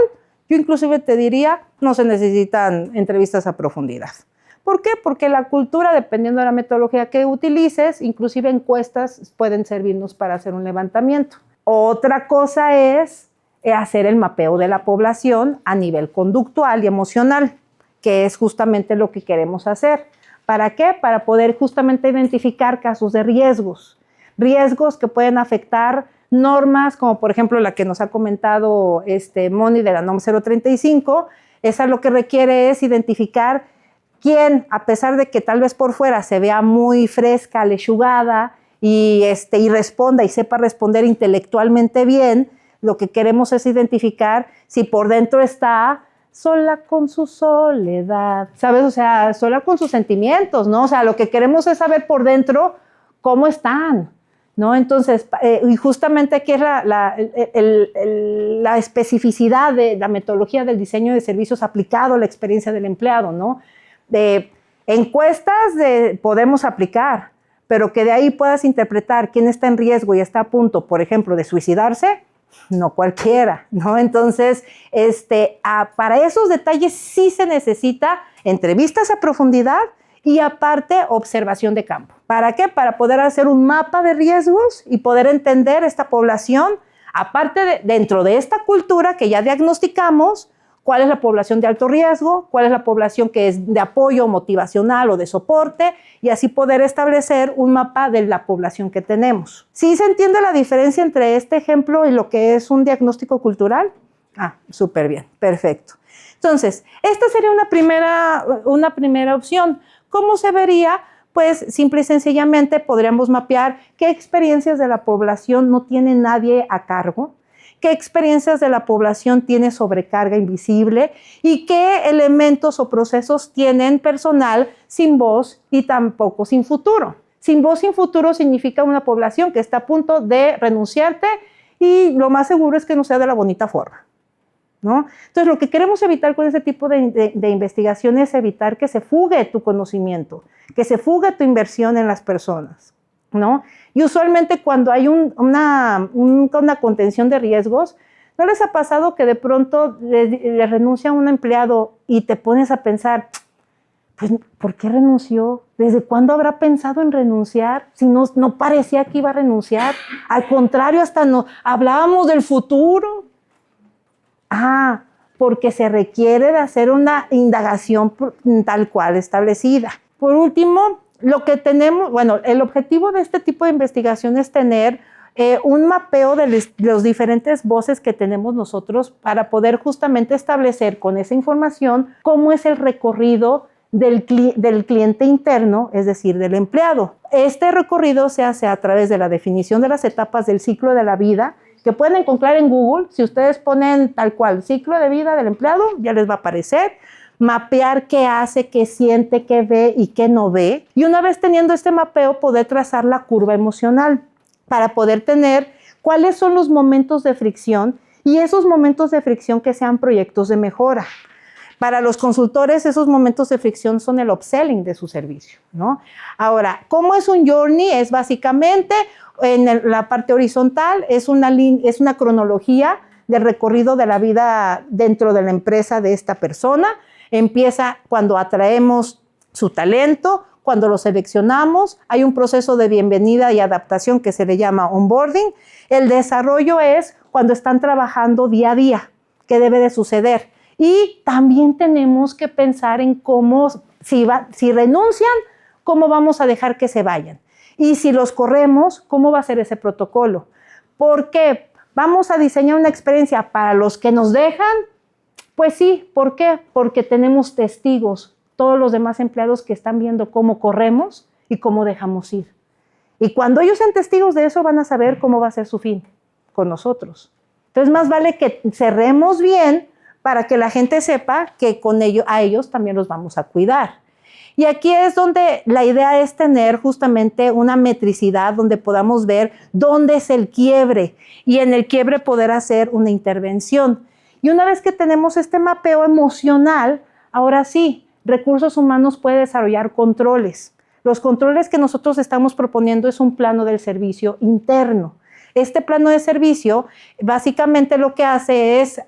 yo inclusive te diría, no se necesitan entrevistas a profundidad. ¿Por qué? Porque la cultura, dependiendo de la metodología que utilices, inclusive encuestas pueden servirnos para hacer un levantamiento. Otra cosa es hacer el mapeo de la población a nivel conductual y emocional, que es justamente lo que queremos hacer. ¿Para qué? Para poder justamente identificar casos de riesgos que pueden afectar normas, como por ejemplo la que nos ha comentado Moni de la NOM 035. Esa lo que requiere es identificar quién, a pesar de que tal vez por fuera se vea muy fresca, lechugada, y responda y sepa responder intelectualmente bien, lo que queremos es identificar si por dentro está sola con su soledad, ¿sabes? O sea, sola con sus sentimientos, ¿no? O sea, lo que queremos es saber por dentro cómo están, ¿no? Entonces, y justamente aquí es la especificidad de la metodología del diseño de servicios aplicado a la experiencia del empleado, ¿no? Encuestas podemos aplicar, pero que de ahí puedas interpretar quién está en riesgo y está a punto, por ejemplo, de suicidarse, no cualquiera, ¿no? Entonces, para esos detalles sí se necesita entrevistas a profundidad y aparte observación de campo. ¿Para qué? Para poder hacer un mapa de riesgos y poder entender esta población, aparte dentro de esta cultura que ya diagnosticamos, cuál es la población de alto riesgo, cuál es la población que es de apoyo motivacional o de soporte, y así poder establecer un mapa de la población que tenemos. ¿Sí se entiende la diferencia entre este ejemplo y lo que es un diagnóstico cultural? Ah, súper bien, perfecto. Entonces, esta sería una primera opción. ¿Cómo se vería? Pues simple y sencillamente podríamos mapear qué experiencias de la población no tiene nadie a cargo, qué experiencias de la población tiene sobrecarga invisible y qué elementos o procesos tienen personal sin voz y tampoco sin futuro. Sin voz, sin futuro significa una población que está a punto de renunciarte y lo más seguro es que no sea de la bonita forma, ¿no? Entonces, lo que queremos evitar con este tipo de investigación es evitar que se fugue tu conocimiento, que se fugue tu inversión en las personas, ¿no? Y usualmente cuando hay una contención de riesgos, ¿no les ha pasado que de pronto le renuncia un empleado y te pones a pensar, pues, ¿por qué renunció? ¿Desde cuándo habrá pensado en renunciar? Si no parecía que iba a renunciar. Al contrario, hasta hablábamos del futuro. Ah, porque se requiere de hacer una indagación tal cual establecida. Por último, lo que tenemos, bueno, el objetivo de este tipo de investigación es tener un mapeo de los diferentes voces que tenemos nosotros para poder justamente establecer con esa información cómo es el recorrido del cliente interno, es decir, del empleado. Este recorrido se hace a través de la definición de las etapas del ciclo de la vida, que pueden encontrar en Google. Si ustedes ponen tal cual, ciclo de vida del empleado, ya les va a aparecer. Mapear qué hace, qué siente, qué ve y qué no ve. Y una vez teniendo este mapeo, poder trazar la curva emocional para poder tener cuáles son los momentos de fricción y esos momentos de fricción que sean proyectos de mejora. Para los consultores, esos momentos de fricción son el upselling de su servicio, ¿no? Ahora, ¿cómo es un journey? Es básicamente, en la parte horizontal, es una cronología del recorrido de la vida dentro de la empresa de esta persona. Empieza cuando atraemos su talento, cuando lo seleccionamos, hay un proceso de bienvenida y adaptación que se le llama onboarding. El desarrollo es cuando están trabajando día a día, qué debe de suceder. Y también tenemos que pensar en cómo, si renuncian, cómo vamos a dejar que se vayan. Y si los corremos, cómo va a ser ese protocolo. ¿Por qué? ¿Vamos a diseñar una experiencia para los que nos dejan? Pues sí. ¿Por qué? Porque tenemos testigos, todos los demás empleados que están viendo cómo corremos y cómo dejamos ir. Y cuando ellos sean testigos de eso, van a saber cómo va a ser su fin con nosotros. Entonces, más vale que cerremos bien para que la gente sepa que a ellos también los vamos a cuidar. Y aquí es donde la idea es tener justamente una metricidad donde podamos ver dónde es el quiebre y en el quiebre poder hacer una intervención. Y una vez que tenemos este mapeo emocional, ahora sí, Recursos Humanos puede desarrollar controles. Los controles que nosotros estamos proponiendo es un plano del servicio interno. Este plano de servicio básicamente lo que hace es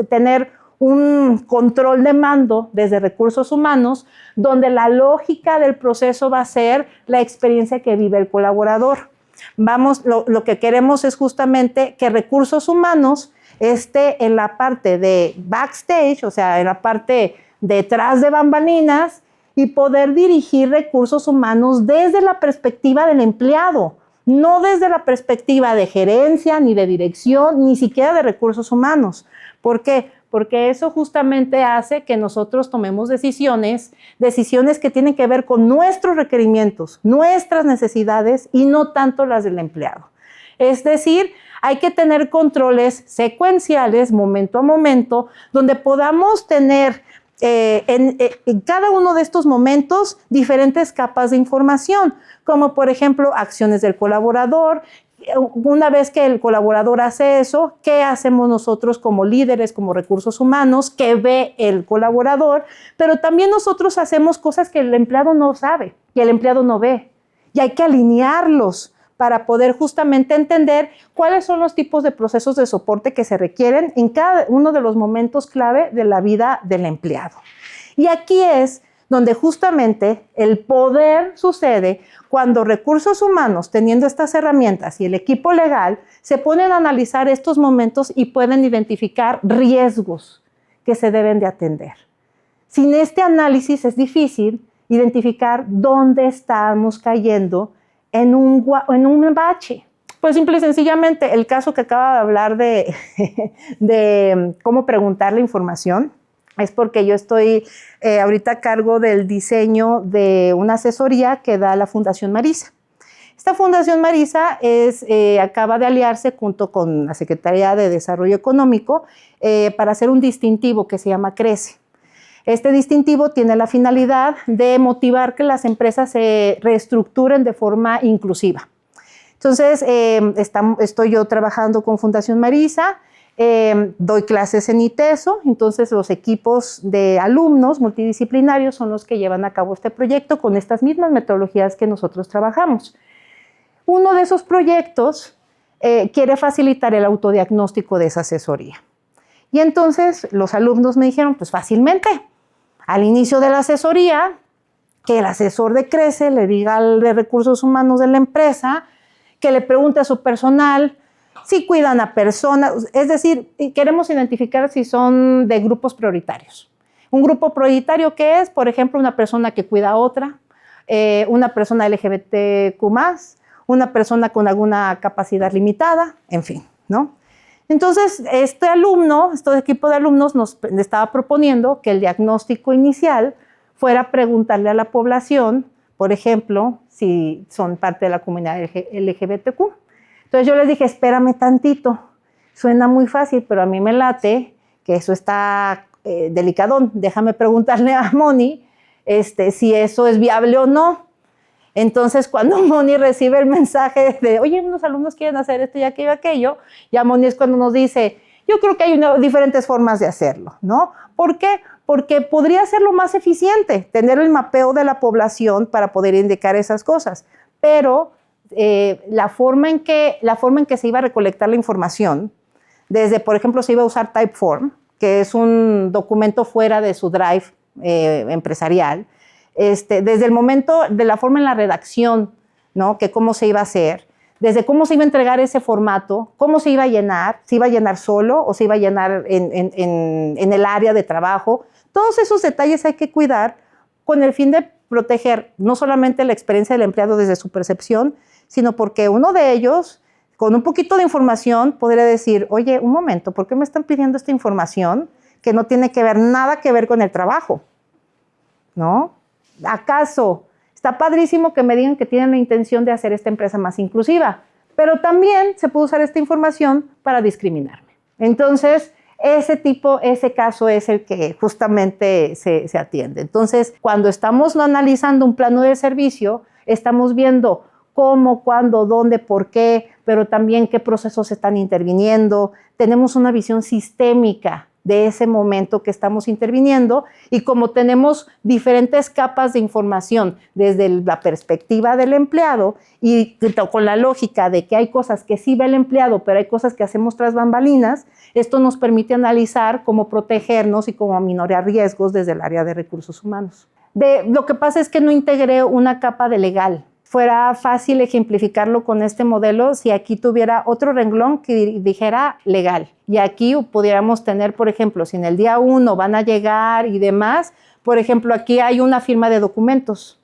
tener un control de mando desde Recursos Humanos, donde la lógica del proceso va a ser la experiencia que vive el colaborador. Lo que queremos es justamente que Recursos Humanos esté en la parte de backstage, o sea, en la parte detrás de bambalinas, y poder dirigir Recursos Humanos desde la perspectiva del empleado, no desde la perspectiva de gerencia, ni de dirección, ni siquiera de Recursos Humanos. ¿Por qué? Porque eso justamente hace que nosotros tomemos decisiones que tienen que ver con nuestros requerimientos, nuestras necesidades y no tanto las del empleado. Es decir, hay que tener controles secuenciales, momento a momento, donde podamos tener en cada uno de estos momentos diferentes capas de información, como por ejemplo acciones del colaborador. Una vez que el colaborador hace eso, ¿qué hacemos nosotros como líderes, como Recursos Humanos? ¿Qué ve el colaborador? Pero también nosotros hacemos cosas que el empleado no sabe, que el empleado no ve. Y hay que alinearlos para poder justamente entender cuáles son los tipos de procesos de soporte que se requieren en cada uno de los momentos clave de la vida del empleado. Y aquí es donde justamente el poder sucede cuando Recursos Humanos, teniendo estas herramientas y el equipo legal, se ponen a analizar estos momentos y pueden identificar riesgos que se deben de atender. Sin este análisis es difícil identificar dónde estamos cayendo en un bache. Pues simple y sencillamente el caso que acaba de hablar de cómo preguntar la información es porque yo estoy ahorita a cargo del diseño de una asesoría que da la Fundación Marisa. Esta Fundación Marisa acaba de aliarse junto con la Secretaría de Desarrollo Económico para hacer un distintivo que se llama Crece. Este distintivo tiene la finalidad de motivar que las empresas se reestructuren de forma inclusiva. Entonces, estoy yo trabajando con Fundación Marisa, doy clases en ITESO, entonces los equipos de alumnos multidisciplinarios son los que llevan a cabo este proyecto con estas mismas metodologías que nosotros trabajamos. Uno de esos proyectos quiere facilitar el autodiagnóstico de esa asesoría. Y entonces los alumnos me dijeron, pues fácilmente, al inicio de la asesoría, que el asesor de Crece le diga al de Recursos Humanos de la empresa, que le pregunte a su personal si cuidan a personas, es decir, queremos identificar si son de grupos prioritarios. Un grupo prioritario que es, por ejemplo, una persona que cuida a otra, una persona LGBTQ+, una persona con alguna capacidad limitada, en fin, ¿no? Entonces, este equipo de alumnos nos estaba proponiendo que el diagnóstico inicial fuera preguntarle a la población, por ejemplo, si son parte de la comunidad LGBTQ. Entonces yo les dije, espérame tantito, suena muy fácil, pero a mí me late que eso está delicadón. Déjame preguntarle a Moni si eso es viable o no. Entonces, cuando Moni recibe el mensaje de, oye, unos alumnos quieren hacer esto y aquello, ya Moni es cuando nos dice, yo creo que hay diferentes formas de hacerlo, ¿no? ¿Por qué? Porque podría ser lo más eficiente, tener el mapeo de la población para poder indicar esas cosas, pero la forma en que se iba a recolectar la información, desde, por ejemplo, se iba a usar Typeform, que es un documento fuera de su drive empresarial, desde el momento de la forma en la redacción, ¿no? Que cómo se iba a hacer, desde cómo se iba a entregar ese formato, cómo se iba a llenar, si iba a llenar solo o se iba a llenar en el área de trabajo. Todos esos detalles hay que cuidar con el fin de proteger no solamente la experiencia del empleado desde su percepción, sino porque uno de ellos, con un poquito de información, podría decir, oye, un momento, ¿por qué me están pidiendo esta información que no tiene nada que ver con el trabajo? ¿No? ¿Acaso está padrísimo que me digan que tienen la intención de hacer esta empresa más inclusiva? Pero también se puede usar esta información para discriminarme. Entonces, ese caso es el que justamente se atiende. Entonces, cuando estamos analizando un plano de servicio, estamos viendo cómo, cuándo, dónde, por qué, pero también qué procesos están interviniendo. Tenemos una visión sistémica de ese momento que estamos interviniendo, y como tenemos diferentes capas de información desde la perspectiva del empleado y con la lógica de que hay cosas que sí ve el empleado, pero hay cosas que hacemos tras bambalinas, esto nos permite analizar cómo protegernos y cómo aminorar riesgos desde el área de recursos humanos. Lo que pasa es que no integré una capa de legal. Fuera fácil ejemplificarlo con este modelo si aquí tuviera otro renglón que dijera legal. Y aquí pudiéramos tener, por ejemplo, si en el día 1 van a llegar y demás, por ejemplo, aquí hay una firma de documentos.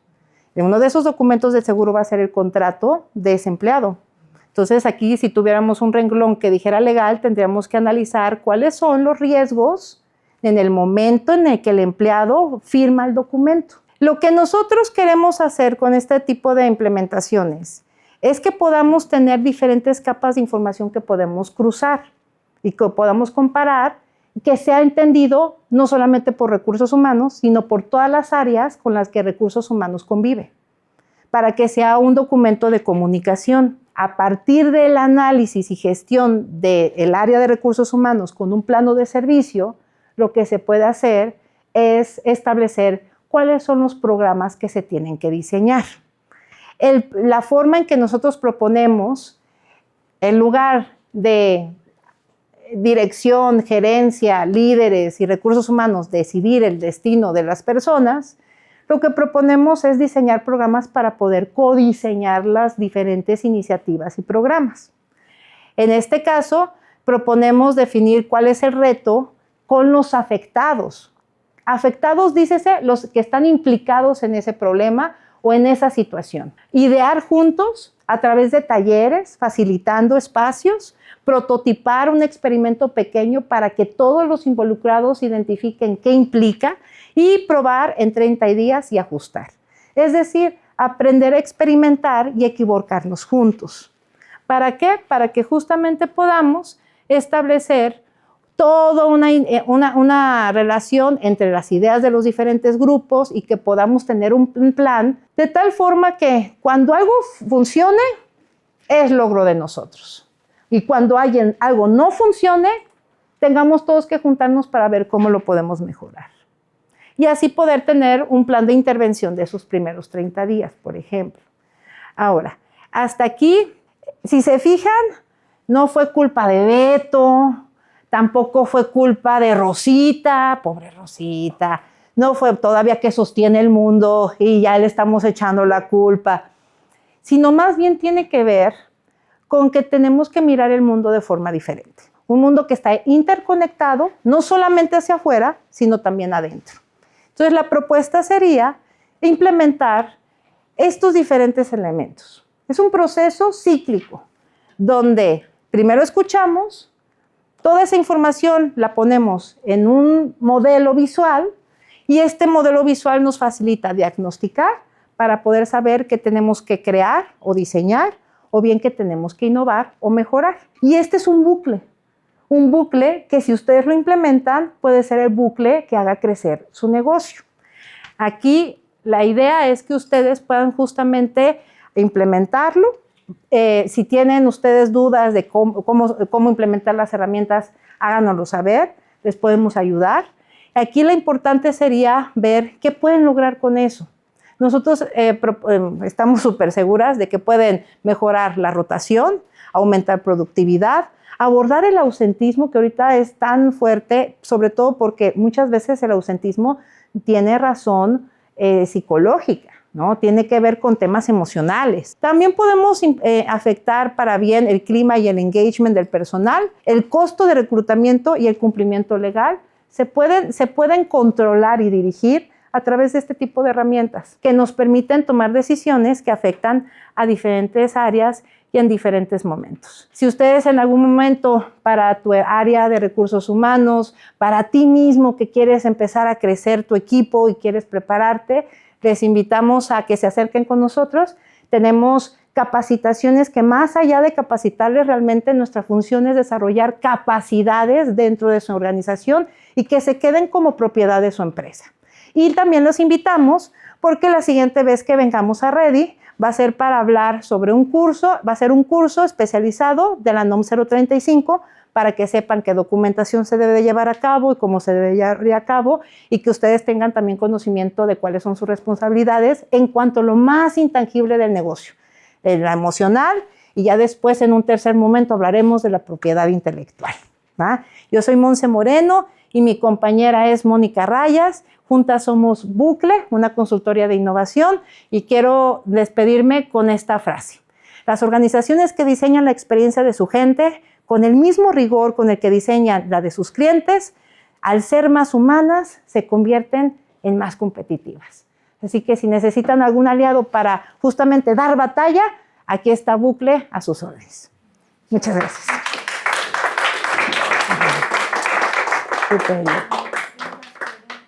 Uno de esos documentos de seguro va a ser el contrato de ese empleado. Entonces aquí, si tuviéramos un renglón que dijera legal, tendríamos que analizar cuáles son los riesgos en el momento en el que el empleado firma el documento. Lo que nosotros queremos hacer con este tipo de implementaciones es que podamos tener diferentes capas de información que podemos cruzar y que podamos comparar, que sea entendido no solamente por recursos humanos, sino por todas las áreas con las que recursos humanos convive, para que sea un documento de comunicación. A partir del análisis y gestión del área de recursos humanos con un plano de servicio, lo que se puede hacer es establecer cuáles son los programas que se tienen que diseñar. La forma en que nosotros proponemos, en lugar de dirección, gerencia, líderes y recursos humanos decidir el destino de las personas, lo que proponemos es diseñar programas para poder codiseñar las diferentes iniciativas y programas. En este caso, proponemos definir cuál es el reto con los afectados. Afectados, dícese, los que están implicados en ese problema o en esa situación. Idear juntos a través de talleres, facilitando espacios, prototipar un experimento pequeño para que todos los involucrados identifiquen qué implica y probar en 30 días y ajustar. Es decir, aprender a experimentar y equivocarnos juntos. ¿Para qué? Para que justamente podamos establecer toda una relación entre las ideas de los diferentes grupos y que podamos tener un plan de tal forma que cuando algo funcione, es logro de nosotros. Y cuando algo no funcione, tengamos todos que juntarnos para ver cómo lo podemos mejorar. Y así poder tener un plan de intervención de esos primeros 30 días, por ejemplo. Ahora, hasta aquí, si se fijan, no fue culpa de Beto, tampoco fue culpa de Rosita, pobre Rosita, no fue todavía que sostiene el mundo y ya le estamos echando la culpa, sino más bien tiene que ver con que tenemos que mirar el mundo de forma diferente. Un mundo que está interconectado, no solamente hacia afuera, sino también adentro. Entonces, la propuesta sería implementar estos diferentes elementos. Es un proceso cíclico, donde primero escuchamos, Toda esa información la ponemos en un modelo visual y este modelo visual nos facilita diagnosticar para poder saber qué tenemos que crear o diseñar o bien qué tenemos que innovar o mejorar. Y este es un bucle que si ustedes lo implementan puede ser el bucle que haga crecer su negocio. Aquí la idea es que ustedes puedan justamente implementarlo. Si tienen ustedes dudas de cómo implementar las herramientas, háganoslo saber, les podemos ayudar. Aquí lo importante sería ver qué pueden lograr con eso. Nosotros estamos súper seguras de que pueden mejorar la rotación, aumentar productividad, abordar el ausentismo que ahorita es tan fuerte, sobre todo porque muchas veces el ausentismo tiene razón psicológica, ¿no? Tiene que ver con temas emocionales. También podemos afectar para bien el clima y el engagement del personal, el costo de reclutamiento y el cumplimiento legal. Se pueden controlar y dirigir a través de este tipo de herramientas que nos permiten tomar decisiones que afectan a diferentes áreas y en diferentes momentos. Si ustedes en algún momento para tu área de recursos humanos, para ti mismo que quieres empezar a crecer tu equipo y quieres prepararte, les invitamos a que se acerquen con nosotros. Tenemos capacitaciones que más allá de capacitarles, realmente nuestra función es desarrollar capacidades dentro de su organización y que se queden como propiedad de su empresa. Y también los invitamos porque la siguiente vez que vengamos a Ready va a ser para hablar sobre un curso, va a ser un curso especializado de la NOM 035 para que sepan qué documentación se debe de llevar a cabo y cómo se debe llevar a cabo y que ustedes tengan también conocimiento de cuáles son sus responsabilidades en cuanto a lo más intangible del negocio, la emocional, y ya después en un tercer momento hablaremos de la propiedad intelectual, ¿va? Yo soy Monse Moreno y mi compañera es Mónica Rayas. Juntas somos Bucle, una consultoría de innovación, y quiero despedirme con esta frase. Las organizaciones que diseñan la experiencia de su gente con el mismo rigor con el que diseñan la de sus clientes, al ser más humanas, se convierten en más competitivas. Así que si necesitan algún aliado para justamente dar batalla, aquí está Bucle a sus órdenes. Muchas gracias. Super bien.